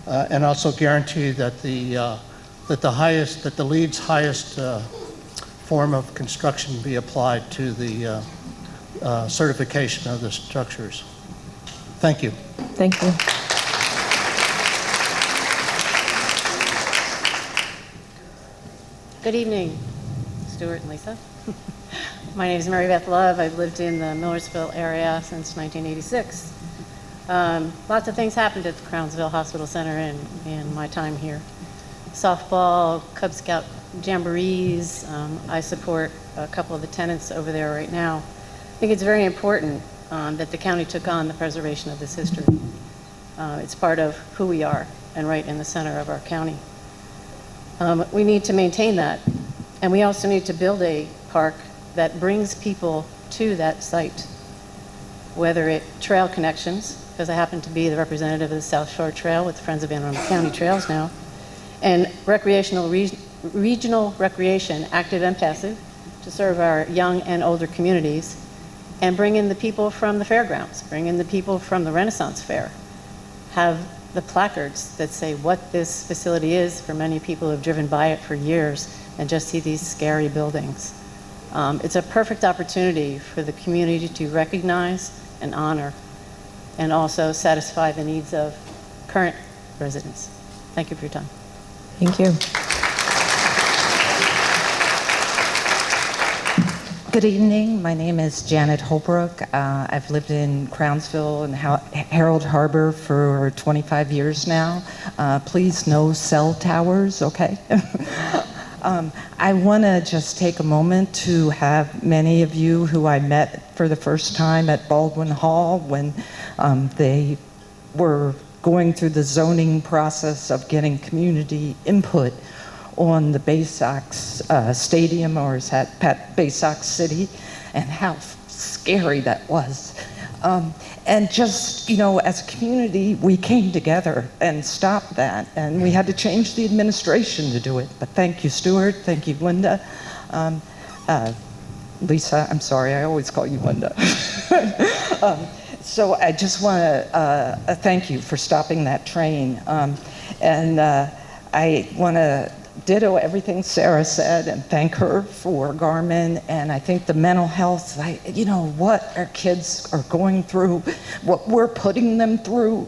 and also guarantee that the LEED's highest form of construction be applied to the certification of the structures. Thank you. Thank you. Good evening, Stuart and Lisa. My name is Mary Beth Love. I've lived in the Millersville area since 1986. Lots of things happened at the Crownsville Hospital Center in my time here. Softball, Cub Scout jamborees. I support a couple of the tenants over there right now. I think it's very important that the county took on the preservation of this history. It's part of who we are and right in the center of our county. We need to maintain that, and we also need to build a park that brings people to that site, whether it trail connections, because I happen to be the representative of the South Shore Trail with Friends of Anne Arundel County Trails now, and regional recreation, active and passive, to serve our young and older communities, and bring in the people from the fairgrounds, bring in the people from the Renaissance Fair, have the placards that say what this facility is for many people who have driven by it for years and just see these scary buildings. It's a perfect opportunity for the community to recognize and honor and also satisfy the needs of current residents. Thank you for your time. Thank you. Good evening. My name is Janet Holbrook. I've lived in Crownsville and Harold Harbor for 25 years now. Please, no cell towers, okay? I want to just take a moment to have many of you who I met for the first time at Baldwin Hall when they were going through the zoning process of getting community input, on the Bay Sox stadium, or is that Bay Sox City, and how scary that was. And just, as a community, we came together and stopped that. And we had to change the administration to do it. But thank you, Stuart. Thank you, Linda. Lisa, I'm sorry, I always call you Linda. So I just want to thank you for stopping that train. And I want to ditto everything Sarah said and thank her for Garmin. And I think the mental health, what our kids are going through, what we're putting them through,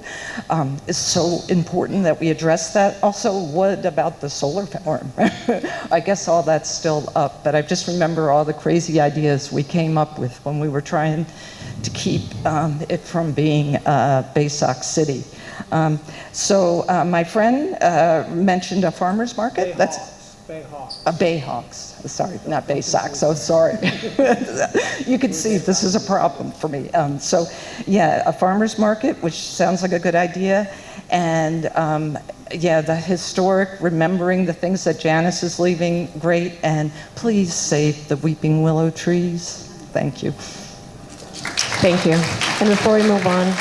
is so important that we address that. Also, what about the solar farm? I guess all that's still up, but I just remember all the crazy ideas we came up with when we were trying to keep it from being Bay Sox City. So my friend mentioned a farmer's market. Bayhawks. Sorry, not Bay Sox. So sorry. You can see this is a problem for me. So yeah, a farmer's market, which sounds like a good idea. And the historic, remembering the things that Janice is leaving, great. And please save the weeping willow trees. Thank you. Thank you. And before we move on,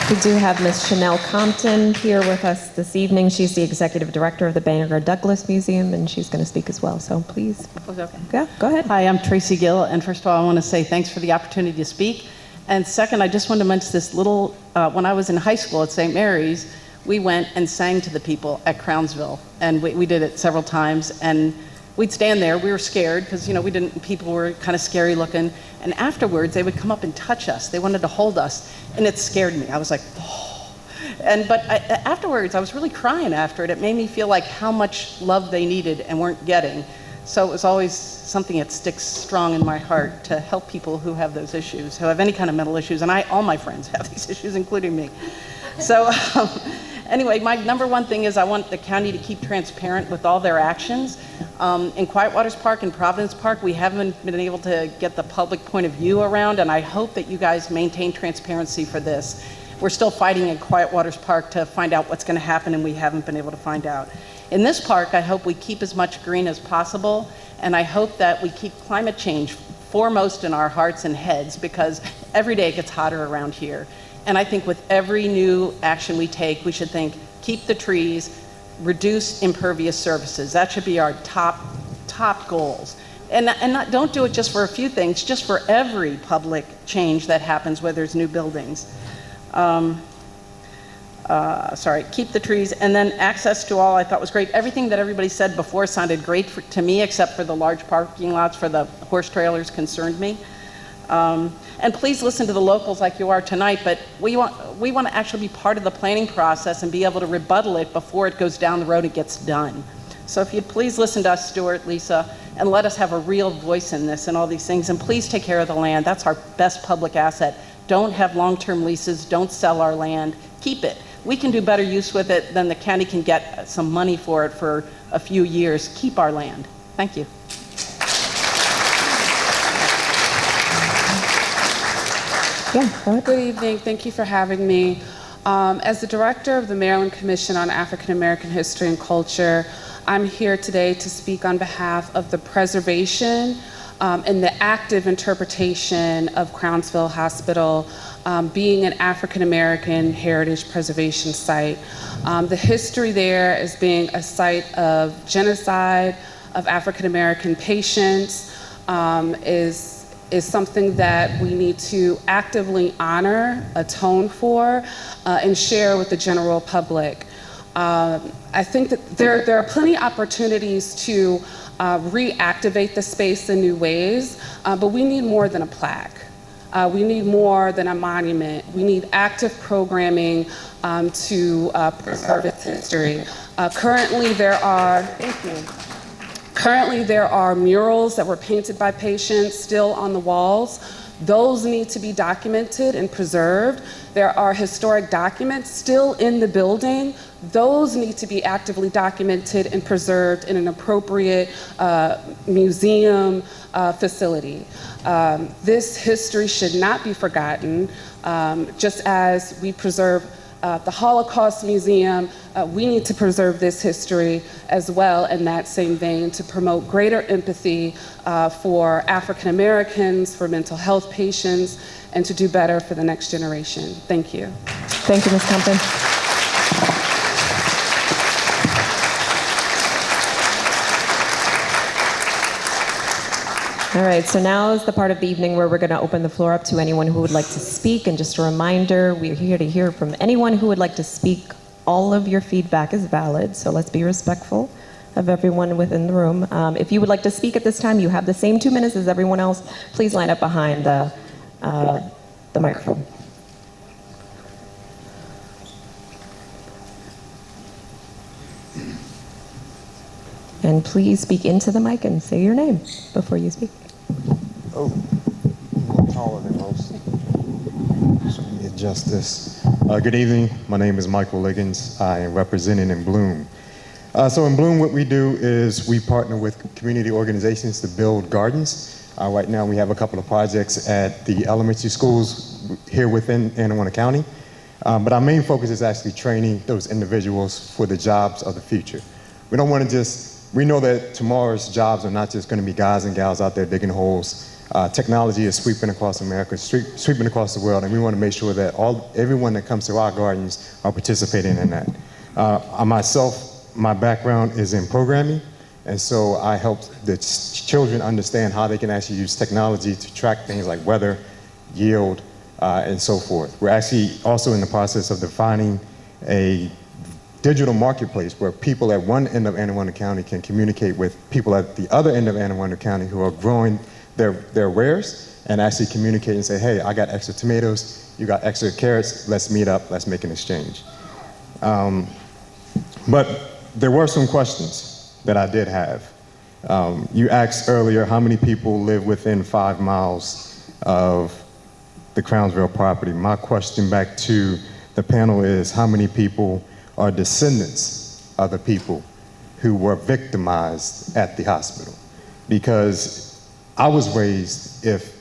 we do have Miss Chanel Compton here with us this evening. She's the executive director of the Banneker Douglas Museum, and she's going to speak as well. So please. Okay. Yeah, go ahead. Hi, I'm Tracy Gill, and first of all, I want to say thanks for the opportunity to speak. And second, I just wanted to mention this little, when I was in high school at St. Mary's, we went and sang to the people at Crownsville, and we did it several times, and we'd stand there. We were scared because, people were kind of scary looking. And afterwards, they would come up and touch us. They wanted to hold us, and it scared me. I was like, oh. But afterwards, I was really crying after it. It made me feel like how much love they needed and weren't getting. So it was always something that sticks strong in my heart to help people who have those issues, who have any kind of mental issues. And all my friends have these issues, including me. So anyway, my number one thing is I want the county to keep transparent with all their actions. In Quiet Waters Park and Providence Park, we haven't been able to get the public point of view around, and I hope that you guys maintain transparency for this. We're still fighting in Quiet Waters Park to find out what's going to happen, and we haven't been able to find out. In this park, I hope we keep as much green as possible, and I hope that we keep climate change foremost in our hearts and heads, because every day it gets hotter around here. And I think with every new action we take, we should think, keep the trees, reduce impervious surfaces. That should be our top goals. And don't do it just for a few things, just for every public change that happens where there's new buildings. Keep the trees. And then access to all I thought was great. Everything that everybody said before sounded great to me, except for the large parking lots for the horse trailers concerned me. And please listen to the locals like you are tonight, but we want to actually be part of the planning process and be able to rebuttal it before it goes down the road and gets done. So if you'd please listen to us, Stuart, Lisa, and let us have a real voice in this and all these things, and please take care of the land. That's our best public asset. Don't have long-term leases, don't sell our land, keep it. We can do better use with it than the county can get some money for it for a few years. Keep our land. Thank you. Good evening. Thank you for having me. As the director of the Maryland Commission on African American History and Culture, I'm here today to speak on behalf of the preservation and the active interpretation of Crownsville Hospital being an African American heritage preservation site. The history there as being a site of genocide of African American patients is something that we need to actively honor, atone for, and share with the general public. I think that there are plenty of opportunities to reactivate the space in new ways, but we need more than a plaque. We need more than a monument. We need active programming to preserve its history. Currently, there are murals that were painted by patients still on the walls. Those need to be documented and preserved. There are historic documents still in the building. Those need to be actively documented and preserved in an appropriate museum facility. This history should not be forgotten, just as we preserve the Holocaust Museum. We need to preserve this history as well in that same vein to promote greater empathy for African Americans, for mental health patients, and to do better for the next generation. Thank you. Thank you, Ms. Compton. All right, so now is the part of the evening where we're going to open the floor up to anyone who would like to speak. And just a reminder, we're here to hear from anyone who would like to speak. All of your feedback is valid, so let's be respectful of everyone within the room. If you would like to speak at this time, you have the same 2 minutes as everyone else. Please line up behind the microphone. And please speak into the mic and say your name before you speak. Oh, I'm taller than most. So let me adjust this. Good evening. My name is Michael Liggins. I am representing in Bloom. So in Bloom, what we do is we partner with community organizations to build gardens. Right now, we have a couple of projects at the elementary schools here within Anne Arundel County. But our main focus is actually training those individuals for the jobs of the future. We don't want to we know that tomorrow's jobs are not just going to be guys and gals out there digging holes. Technology is sweeping across America, sweeping across the world, and we want to make sure that everyone that comes to our gardens are participating in that. Myself, my background is in programming, and so I help the children understand how they can actually use technology to track things like weather, yield, and so forth. We're actually also in the process of defining a digital marketplace where people at one end of Anne Arundel County can communicate with people at the other end of Anne Arundel County who are growing their wares and actually communicate and say, hey, I got extra tomatoes, you got extra carrots, let's meet up, let's make an exchange. But there were some questions that I did have. You asked earlier how many people live within 5 miles of the Crownsville property. My question back to the panel is how many people are descendants of the people who were victimized at the hospital? Because I was raised, if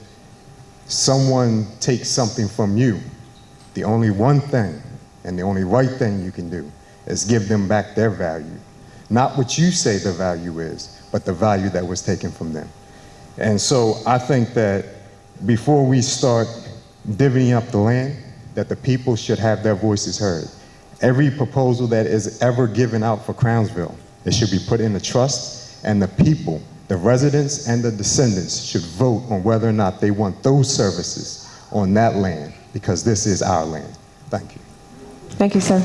someone takes something from you, the only one thing and the only right thing you can do is give them back their value. Not what you say the value is, but the value that was taken from them. And so I think that before we start divvying up the land, that the people should have their voices heard. Every proposal that is ever given out for Crownsville, it should be put in a trust, and the people, the residents and the descendants should vote on whether or not they want those services on that land, because this is our land. Thank you. Thank you, sir.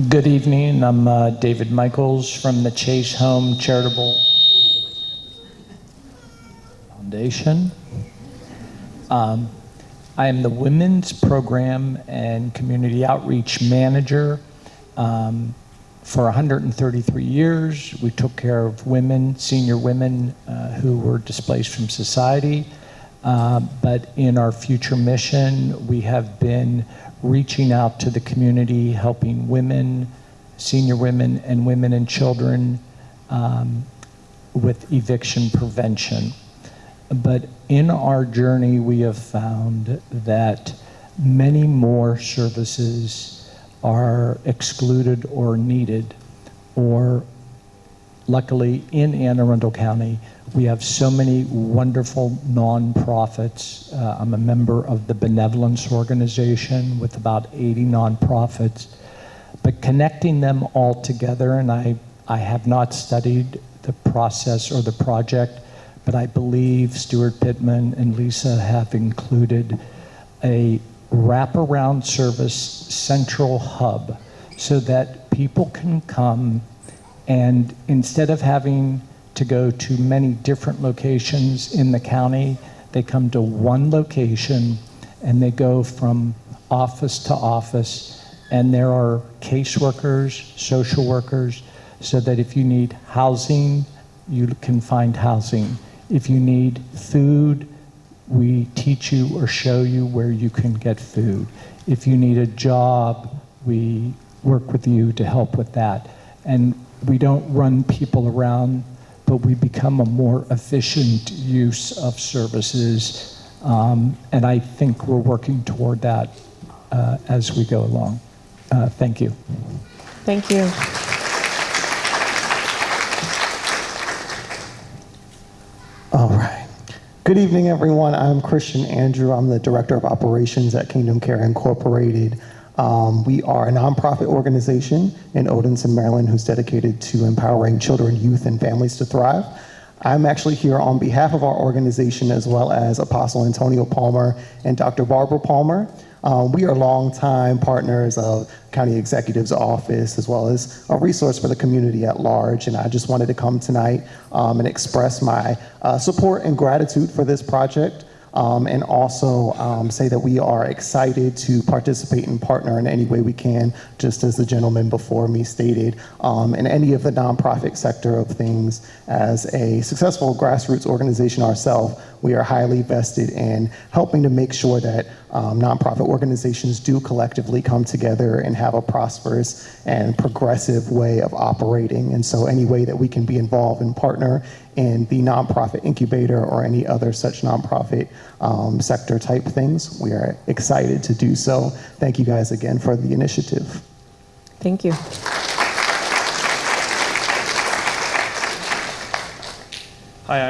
Good evening. I'm David Michaels from the Chase Home Charitable Foundation. I am the Women's Program and Community Outreach Manager. For 133 years, we took care of women, senior women who were displaced from society. But in our future mission, we have been reaching out to the community, helping women, senior women, and women and children with eviction prevention. But in our journey, we have found that many more services are excluded or needed, or luckily in Anne Arundel County, we have so many wonderful nonprofits. I'm a member of the Benevolence Organization with about 80 nonprofits, but connecting them all together, and I have not studied the process or the project, but I believe Stuart Pittman and Lisa have included a wraparound service central hub so that people can come and instead of having to go to many different locations in the county, they come to one location and they go from office to office, and there are caseworkers, social workers, so that if you need housing, you can find housing. If you need food, we teach you or show you where you can get food. If you need a job, we work with you to help with that. And we don't run people around, but we become a more efficient use of services And I think we're working toward that as we go along. Thank you. Thank you. All right. Good evening, everyone. I'm Christian Andrew. I'm the Director of Operations at Kingdom Care Incorporated. We are a nonprofit organization in Odenton, Maryland, who's dedicated to empowering children, youth, and families to thrive. I'm actually here on behalf of our organization, as well as Apostle Antonio Palmer and Dr. Barbara Palmer. We are longtime partners of County Executive's office, as well as a resource for the community at large. And I just wanted to come tonight and express my support and gratitude for this project. And also say that we are excited to participate and partner in any way we can, just as the gentleman before me stated, in any of the nonprofit sector of things. As a successful grassroots organization ourselves, we are highly vested in helping to make sure that nonprofit organizations do collectively come together and have a prosperous and progressive way of operating. And so any way that we can be involved and partner in the nonprofit incubator or any other such nonprofit sector type things, we are excited to do so. Thank you guys again for the initiative. Thank you. Hi,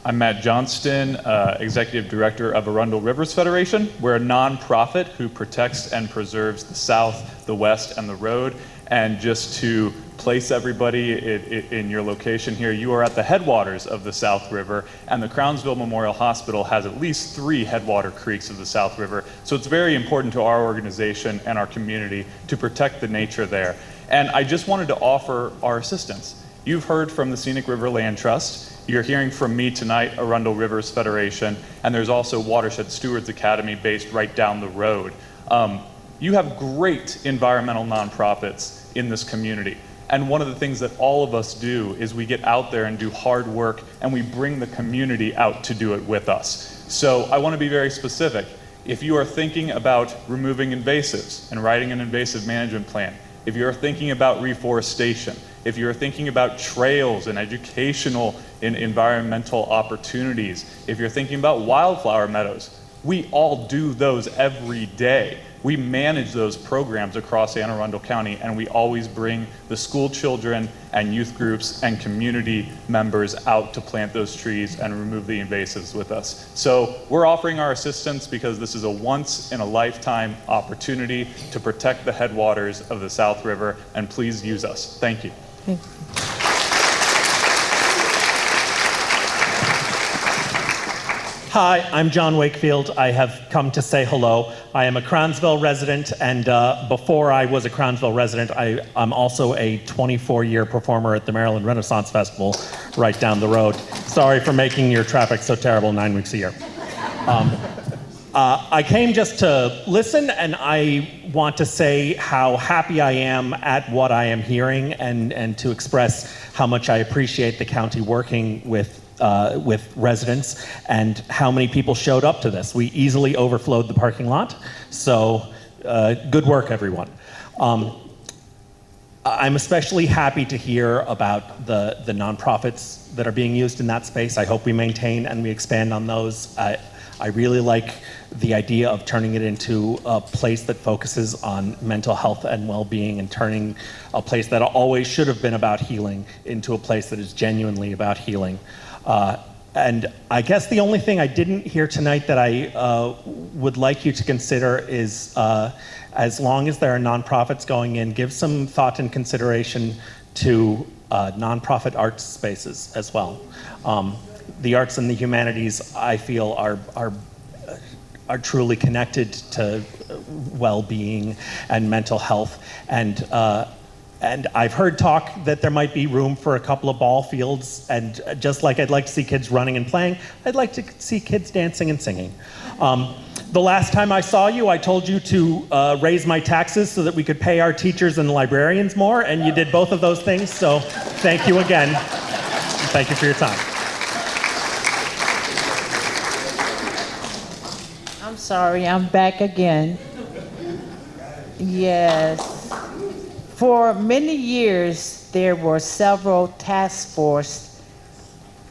I'm Matt Johnston, Executive Director of Arundel Rivers Federation. We're a nonprofit who protects and preserves the South, the West, and the road. And just to place everybody in your location here, you are at the headwaters of the South River, and the Crownsville Memorial Hospital has at least 3 headwater creeks of the South River. So it's very important to our organization and our community to protect the nature there. And I just wanted to offer our assistance. You've heard from the Scenic River Land Trust. You're hearing from me tonight, Arundel Rivers Federation, and there's also Watershed Stewards Academy based right down the road. You have great environmental nonprofits in this community. And one of the things that all of us do is we get out there and do hard work, and we bring the community out to do it with us. So I want to be very specific. If you are thinking about removing invasives and writing an invasive management plan, if you're thinking about reforestation, if you're thinking about trails and educational and environmental opportunities, if you're thinking about wildflower meadows, we all do those every day. We manage those programs across Anne Arundel County, and we always bring the school children and youth groups and community members out to plant those trees and remove the invasives with us. So we're offering our assistance because this is a once-in-a-lifetime opportunity to protect the headwaters of the South River, and please use us. Thank you. Thank you. Hi, I'm John Wakefield. I have come to say hello. I am a Crownsville resident, and before I was a Crownsville resident, I'm also a 24-year performer at the Maryland Renaissance Festival right down the road. Sorry for making your traffic so terrible 9 weeks a year. I came just to listen, and I want to say how happy I am at what I am hearing, and to express how much I appreciate the county working with residents and how many people showed up to this. We easily overflowed the parking lot, so good work, everyone. I'm especially happy to hear about the nonprofits that are being used in that space. I hope we maintain and we expand on those. I really like the idea of turning it into a place that focuses on mental health and well-being, and turning a place that always should have been about healing into a place that is genuinely about healing. And I guess the only thing I didn't hear tonight that I would like you to consider is, as long as there are nonprofits going in, give some thought and consideration to nonprofit arts spaces as well. The arts and the humanities, I feel, are truly connected to well-being and mental health. And I've heard talk that there might be room for a couple of ball fields, and just like I'd like to see kids running and playing, I'd like to see kids dancing and singing. The last time I saw you, I told you to raise my taxes so that we could pay our teachers and librarians more, and you did both of those things, so thank you again. Thank you for your time. I'm sorry, I'm back again. Yes. For many years, there were several task forces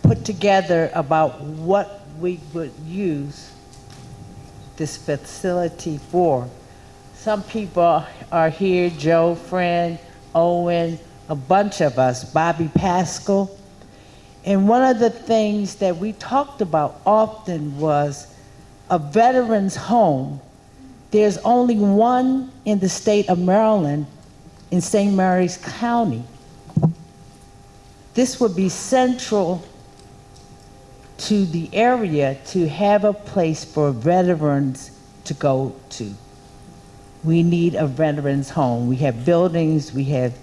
put together about what we would use this facility for. Some people are here, Joe, Fran, Owen, a bunch of us, Bobby Pascal. And one of the things that we talked about often was a veteran's home. There's only one in the state of Maryland in St. Mary's County. This would be central to the area to have a place for veterans to go to. We need a veterans home. We have buildings, we have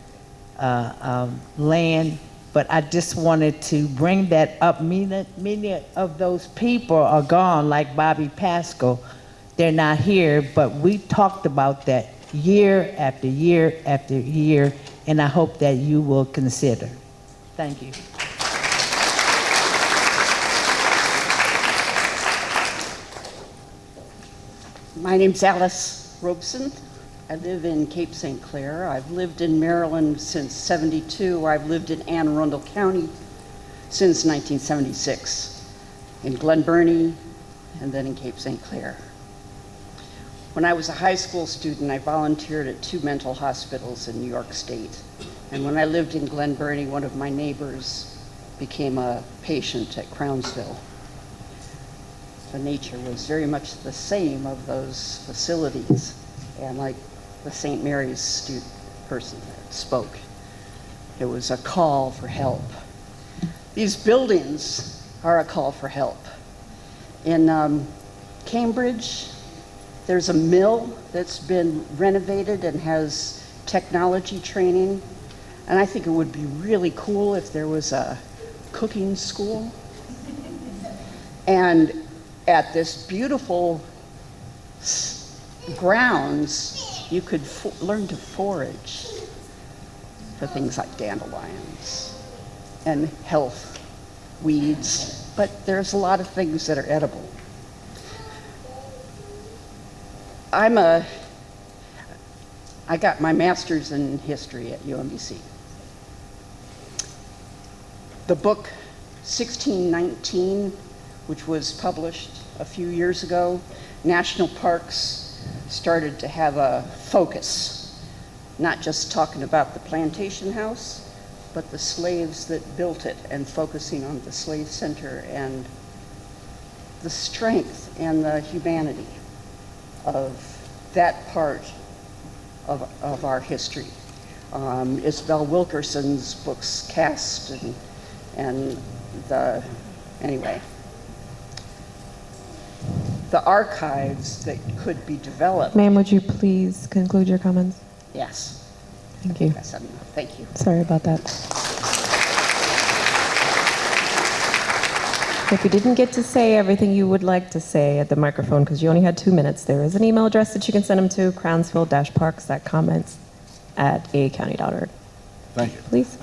land, but I just wanted to bring that up. Many of those people are gone, like Bobby Pascal. They're not here, but we talked about that year after year after year, and I hope that you will consider. Thank you. My name's Alice Robeson. I live in Cape St. Clair. I've lived in Maryland since '72. I've lived in Anne Arundel County since 1976, in Glen Burnie, and then in Cape St. Clair. When I was a high school student, I volunteered at 2 mental hospitals in New York State. And when I lived in Glen Burnie, one of my neighbors became a patient at Crownsville. The nature was very much the same of those facilities. And like the St. Mary's person that spoke, it was a call for help. These buildings are a call for help. In Cambridge, there's a mill that's been renovated and has technology training. And I think it would be really cool if there was a cooking school. And at this beautiful grounds, you could learn to forage for things like dandelions and health weeds, but there's a lot of things that are edible. I got my master's in history at UMBC. The book 1619, which was published a few years ago, national parks started to have a focus, not just talking about the plantation house, but the slaves that built it, and focusing on the slave center and the strength and the humanity of that part of our history. Isabel Wilkerson's books, Cast, and anyway. The archives that could be developed. Ma'am, would you please conclude your comments? Yes. Thank you. Yes, thank you. Sorry about that. If you didn't get to say everything you would like to say at the microphone, because you only had 2 minutes, there is an email address that you can send them to, crownsville-parks.comments@aacounty.org. Thank you. Please.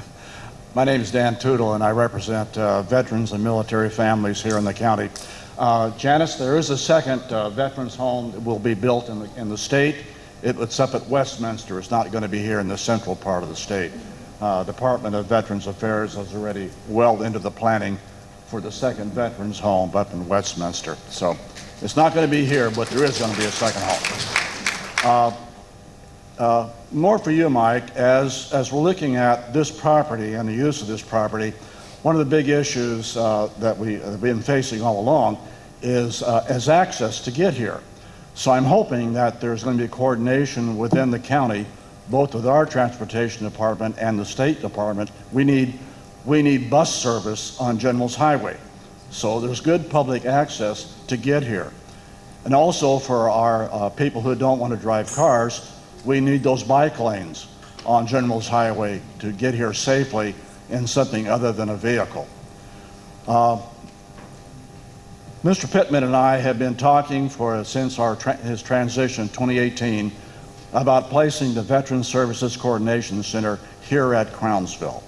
My name is Dan Tootle, and I represent veterans and military families here in the county. Janice, there is a second veterans home that will be built in the state. It's up at Westminster. It's not going to be here in the central part of the state. Department of Veterans Affairs has already well into the planning for the second veterans home up in Westminster. So it's not going to be here, but there is going to be a second home. More for you, Mike, as we're looking at this property and the use of this property, one of the big issues that we've been facing all along is access to get here. So I'm hoping that there's going to be coordination within the county, both with our transportation department and the state department. We need bus service on General's Highway. So there's good public access to get here. And also for our people who don't want to drive cars, we need those bike lanes on General's Highway to get here safely in something other than a vehicle. Mr. Pittman and I have been talking since his transition in 2018 about placing the Veterans Services Coordination Center here at Crownsville.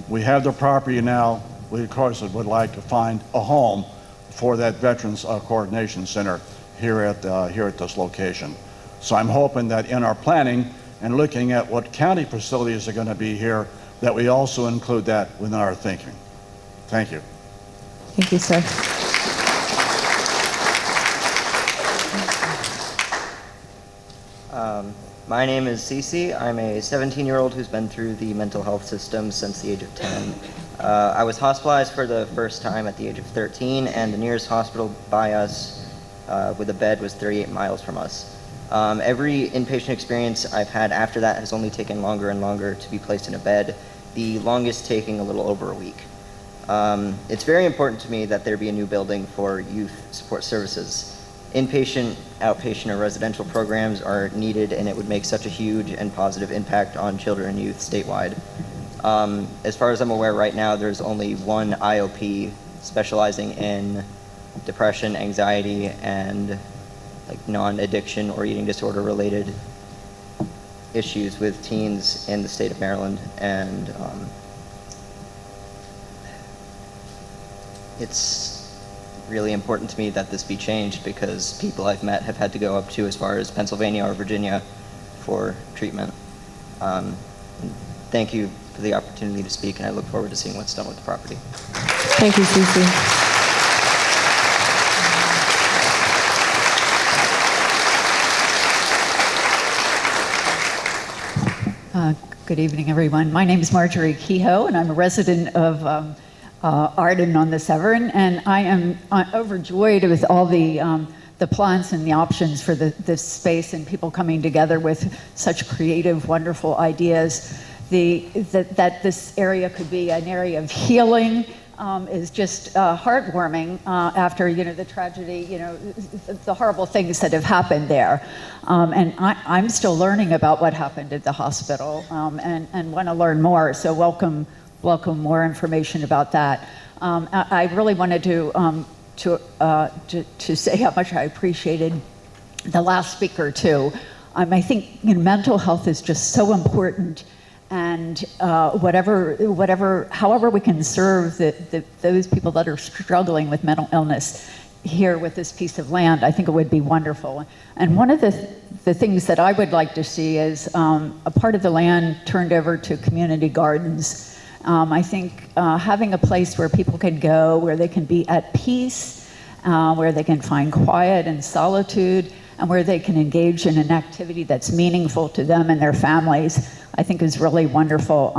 We have the property now. We, of course, would like to find a home for that Veterans Coordination Center here at this location. So I'm hoping that in our planning and looking at what county facilities are going to be here, that we also include that within our thinking. Thank you. Thank you, sir. My name is Cece. I'm a 17-year-old who's been through the mental health system since the age of 10. I was hospitalized for the first time at the age of 13, and the nearest hospital by us with a bed was 38 miles from us. Every inpatient experience I've had after that has only taken longer and longer to be placed in a bed, the longest taking a little over a week. It's very important to me that there be a new building for youth support services. Inpatient, outpatient, or residential programs are needed, and it would make such a huge and positive impact on children and youth statewide. As far as I'm aware right now, there's only one IOP specializing in depression, anxiety, and like non-addiction or eating disorder related issues with teens in the state of Maryland. And it's really important to me that this be changed because people I've met have had to go up to as far as Pennsylvania or Virginia for treatment. Thank you for the opportunity to speak, and I look forward to seeing what's done with the property. Thank you, Cece. Good evening, everyone. My name is Marjorie Kehoe, and I'm a resident of Arden on the Severn, and I am overjoyed with all the plans and the options for this space and people coming together with such creative, wonderful ideas. That this area could be an area of healing is just heartwarming after the tragedy, the horrible things that have happened there. And I'm still learning about what happened at the hospital and want to learn more. So welcome more information about that. I really wanted to say how much I appreciated the last speaker too. I think mental health is just so important, and however we can serve those people that are struggling with mental illness here with this piece of land, I think it would be wonderful. And one of the things that I would like to see is a part of the land turned over to community gardens. I think having a place where people can go, where they can be at peace, where they can find quiet and solitude, and where they can engage in an activity that's meaningful to them and their families, I think is really wonderful.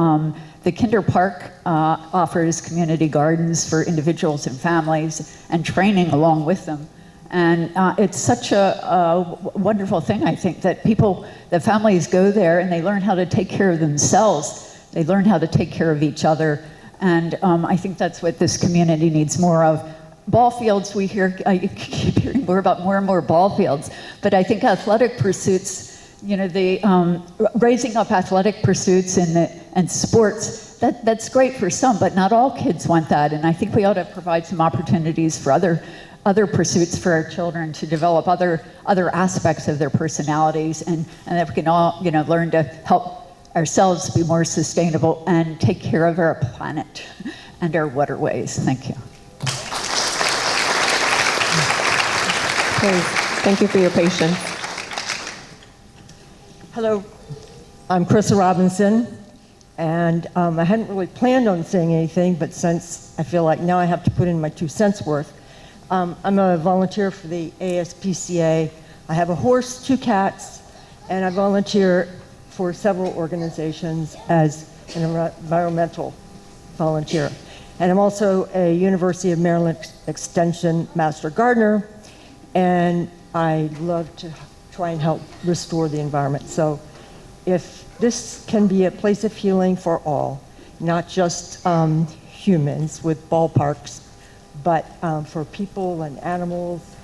The Kinder Park offers community gardens for individuals and families and training along with them. And it's such a wonderful thing, I think, that the families go there and they learn how to take care of themselves. They learn how to take care of each other. And I think that's what this community needs more of. Ball fields, I keep hearing more and more ball fields. But I think athletic pursuits, raising up athletic pursuits and sports, that's great for some, but not all kids want that. And I think we ought to provide some opportunities for other pursuits for our children to develop other aspects of their personalities, and that we can all learn to help ourselves be more sustainable and take care of our planet and our waterways. Thank you. Okay, thank you for your patience. Hello, I'm Krista Robinson, and I hadn't really planned on saying anything, but since I feel like now I have to put in my 2 cents worth, I'm a volunteer for the ASPCA. I have a horse, 2 cats, and I volunteer for several organizations as an environmental volunteer. And I'm also a University of Maryland Extension Master Gardener, and I love to try and help restore the environment. So if this can be a place of healing for all, not just humans with ballparks, but for people and animals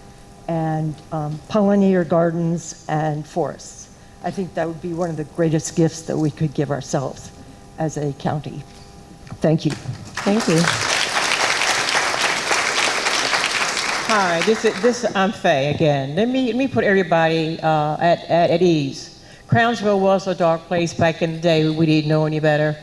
and pollinator gardens and forests, I think that would be one of the greatest gifts that we could give ourselves as a county. Thank you. Thank you. Hi, I'm Faye again. Let me put everybody at ease. Crownsville was a dark place back in the day. We didn't know any better,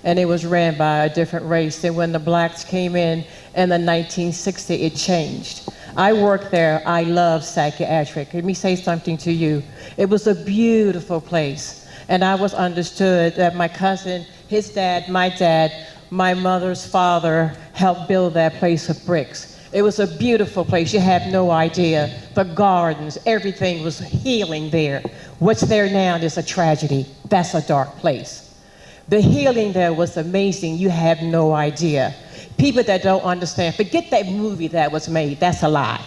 and it was ran by a different race. And when the blacks came in the 1960s, it changed. I worked there. I love psychiatric. Let me say something to you. It was a beautiful place, and I was understood that my cousin, his dad, my mother's father helped build that place with bricks. It was a beautiful place. You have no idea. The gardens, everything was healing there. What's there now is a tragedy. That's a dark place. The healing there was amazing. You have no idea. People that don't understand, forget that movie that was made. That's a lie.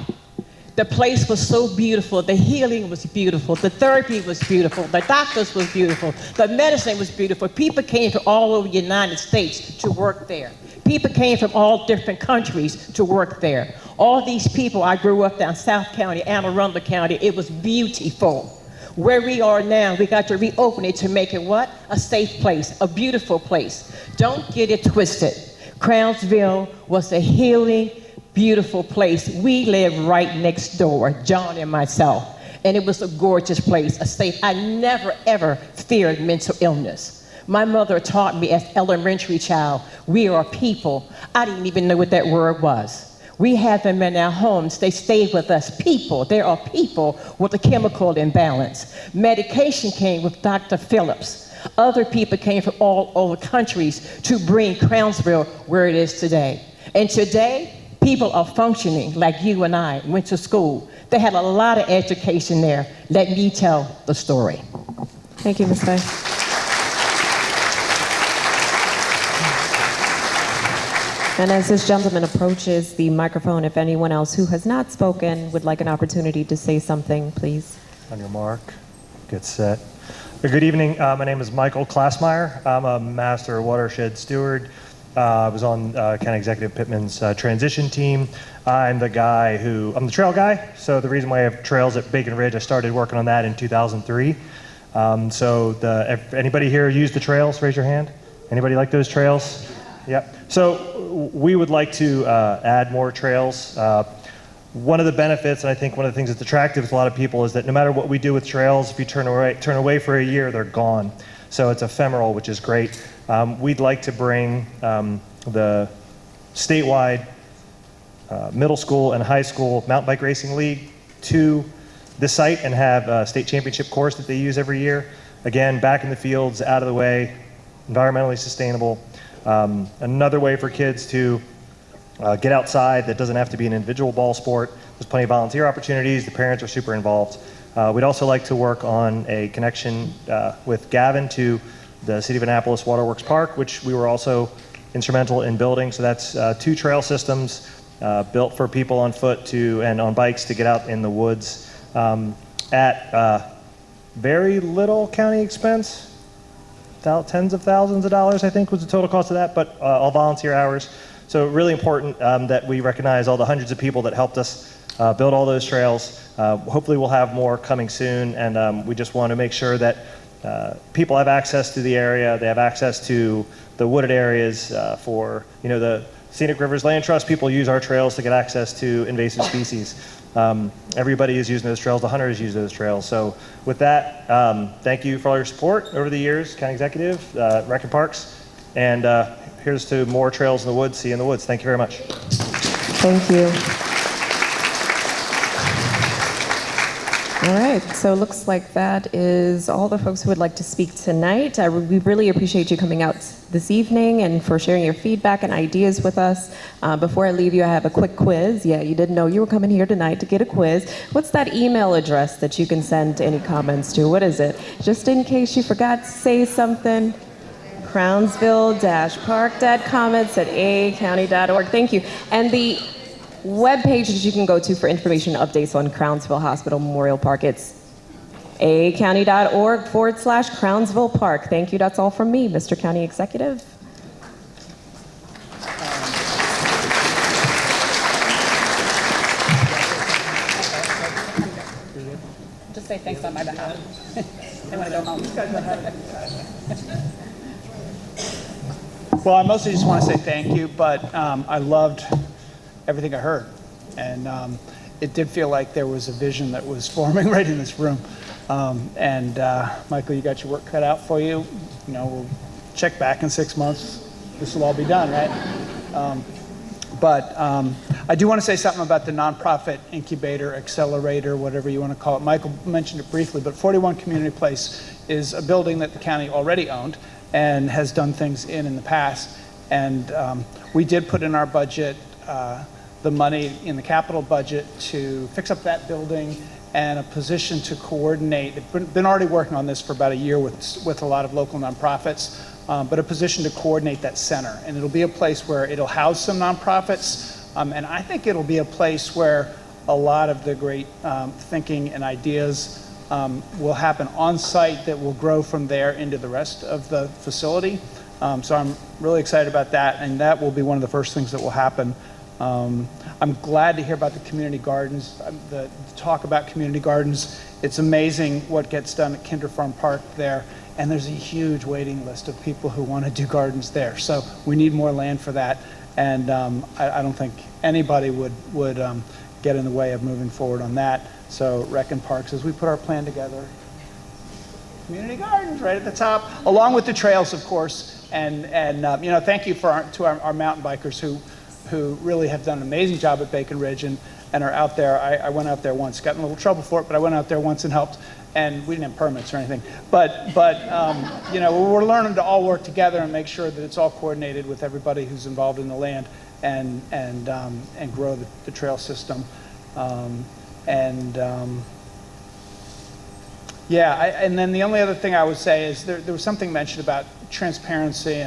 The place was so beautiful. The healing was beautiful. The therapy was beautiful. The doctors was beautiful. The medicine was beautiful. People came from all over the United States to work there. People came from all different countries to work there. All these people, I grew up down South County, Arundel County. It was beautiful. Where we are now, we got to reopen it to make it what? A safe place, a beautiful place. Don't get it twisted. Crownsville was a healing, beautiful place. We lived right next door, John and myself, and it was a gorgeous place, a safe. I never ever feared mental illness. My mother taught me as elementary child, we are people. I didn't even know what that word was. We had them in our homes. They stayed with us. People, there are people with a chemical imbalance. Medication came with Dr. Phillips. Other people came from all over countries to bring Crownsville where it is today. And today, people are functioning like you and I went to school. They had a lot of education there. Let me tell the story. Thank you, Ms. Faye. And as this gentleman approaches the microphone, if anyone else who has not spoken would like an opportunity to say something, please. On your mark, get set. Good evening. My name is Michael Klassmeyer. I'm a Master Watershed Steward. I was on County Executive Pittman's transition team. I'm the trail guy. So the reason why I have trails at Bacon Ridge, I started working on that in 2003. If anybody here use the trails, raise your hand. Anybody like those trails? Yep. So we would like to add more trails. One of the benefits, and I think one of the things that's attractive to a lot of people, is that no matter what we do with trails, if you turn away for a year, they're gone. So it's ephemeral, which is great. We'd like to bring the statewide middle school and high school mountain bike racing league to the site and have a state championship course that they use every year. Again, back in the fields, out of the way, environmentally sustainable. Another way for kids to get outside that doesn't have to be an individual ball sport. There's plenty of volunteer opportunities. The parents are super involved. We'd also like to work on a connection with Gavin to the City of Annapolis Waterworks Park, which we were also instrumental in building. So that's 2 trail systems built for people on foot and on bikes to get out in the woods at very little county expense. Tens of thousands of dollars, I think, was the total cost of that, but all volunteer hours. So really important that we recognize all the hundreds of people that helped us build all those trails. Hopefully we'll have more coming soon, and we just want to make sure that people have access to the area, they have access to the wooded areas for, the Scenic Rivers Land Trust. People use our trails to get access to invasive species. Everybody is using those trails. The hunters use those trails. So with that, thank you for all your support over the years, County Executive, Rec and Parks, and here's to more trails in the woods. See you in the woods. Thank you very much. Thank you. All right, so it looks like that is all the folks who would like to speak tonight. We really appreciate you coming out this evening and for sharing your feedback and ideas with us. Before I leave you, I have a quick quiz. Yeah, you didn't know you were coming here tonight to get a quiz. What's that email address that you can send any comments to? What is it? Just in case you forgot to say something. Crownsville-park.comments@aacounty.org. Thank you. And the web page that you can go to for information updates on Crownsville Hospital Memorial Park, it's aacounty.org/Crownsville Park. Thank you. That's all from me, Mr. County Executive. Just say thanks on my behalf. I want to go home. Well, I mostly just want to say thank you, but I loved everything I heard. And it did feel like there was a vision that was forming right in this room. Michael, you got your work cut out for you. We'll check back in 6 months. This will all be done, right? But I do want to say something about the nonprofit incubator, accelerator, whatever you want to call it. Michael mentioned it briefly, but 41 Community Place is a building that the county already owned and has done things in the past. And we did put in our budget the money in the capital budget to fix up that building and a position to coordinate. They've been already working on this for about a year with a lot of local nonprofits, but a position to coordinate that center. And it'll be a place where it'll house some nonprofits, and I think it'll be a place where a lot of the great thinking and ideas will happen on site that will grow from there into the rest of the facility. So I'm really excited about that, and that will be one of the first things that will happen. I'm glad to hear about the community gardens, the talk about community gardens. It's amazing what gets done at Kinder Farm Park there, and there's a huge waiting list of people who want to do gardens there. So we need more land for that, and I don't think anybody would get in the way of moving forward on that. So Rec and Parks, as we put our plan together, community gardens right at the top, along with the trails, of course, and you know, thank you to our mountain bikers who really have done an amazing job at Bacon Ridge and are out there. I went out there once, got in a little trouble for it, but I went out there once and helped, and we didn't have permits or anything. But you know, we're learning to all work together and make sure that it's all coordinated with everybody who's involved in the land and grow the trail system. Yeah, and then the only other thing I would say is there was something mentioned about transparency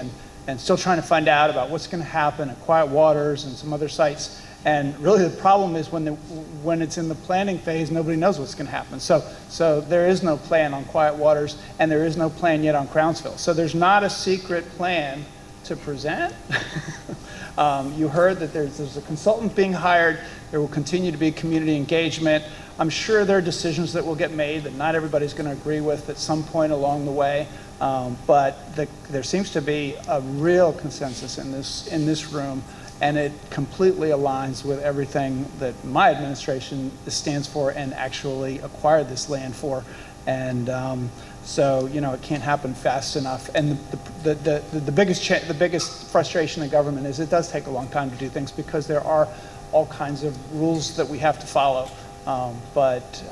and still trying to find out about what's going to happen at Quiet Waters and some other sites. And really the problem is when it's in the planning phase, nobody knows what's going to happen. So there is no plan on Quiet Waters, and there is no plan yet on Crownsville. So there's not a secret plan to present. You heard that there's a consultant being hired. There will continue to be community engagement. I'm sure there are decisions that will get made that not everybody's going to agree with at some point along the way. But there seems to be a real consensus in this room, and it completely aligns with everything that my administration stands for and actually acquired this land for. And so, you know, it can't happen fast enough. And the biggest frustration in government is it does take a long time to do things because there are all kinds of rules that we have to follow. But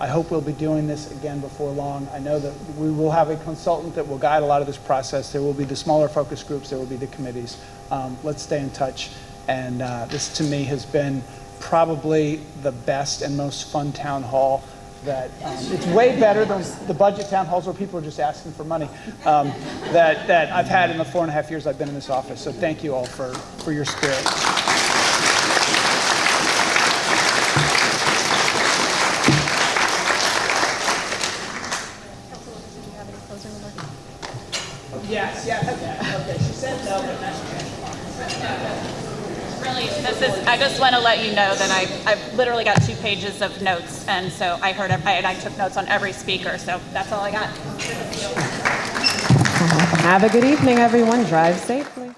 I hope we'll be doing this again before long. I know that we will have a consultant that will guide a lot of this process. There will be the smaller focus groups. There will be the committees. Let's stay in touch. And this, to me, has been probably the best and most fun town hall. That it's way better than the budget town halls where people are just asking for money that I've had in the 4.5 years I've been in this office. So thank you all for your spirit. Yes, yeah, okay. She said no, but that's really, I just want to let you know that I've literally got 2 pages of notes, and so I took notes on every speaker, so that's all I got. Have a good evening, everyone. Drive safely.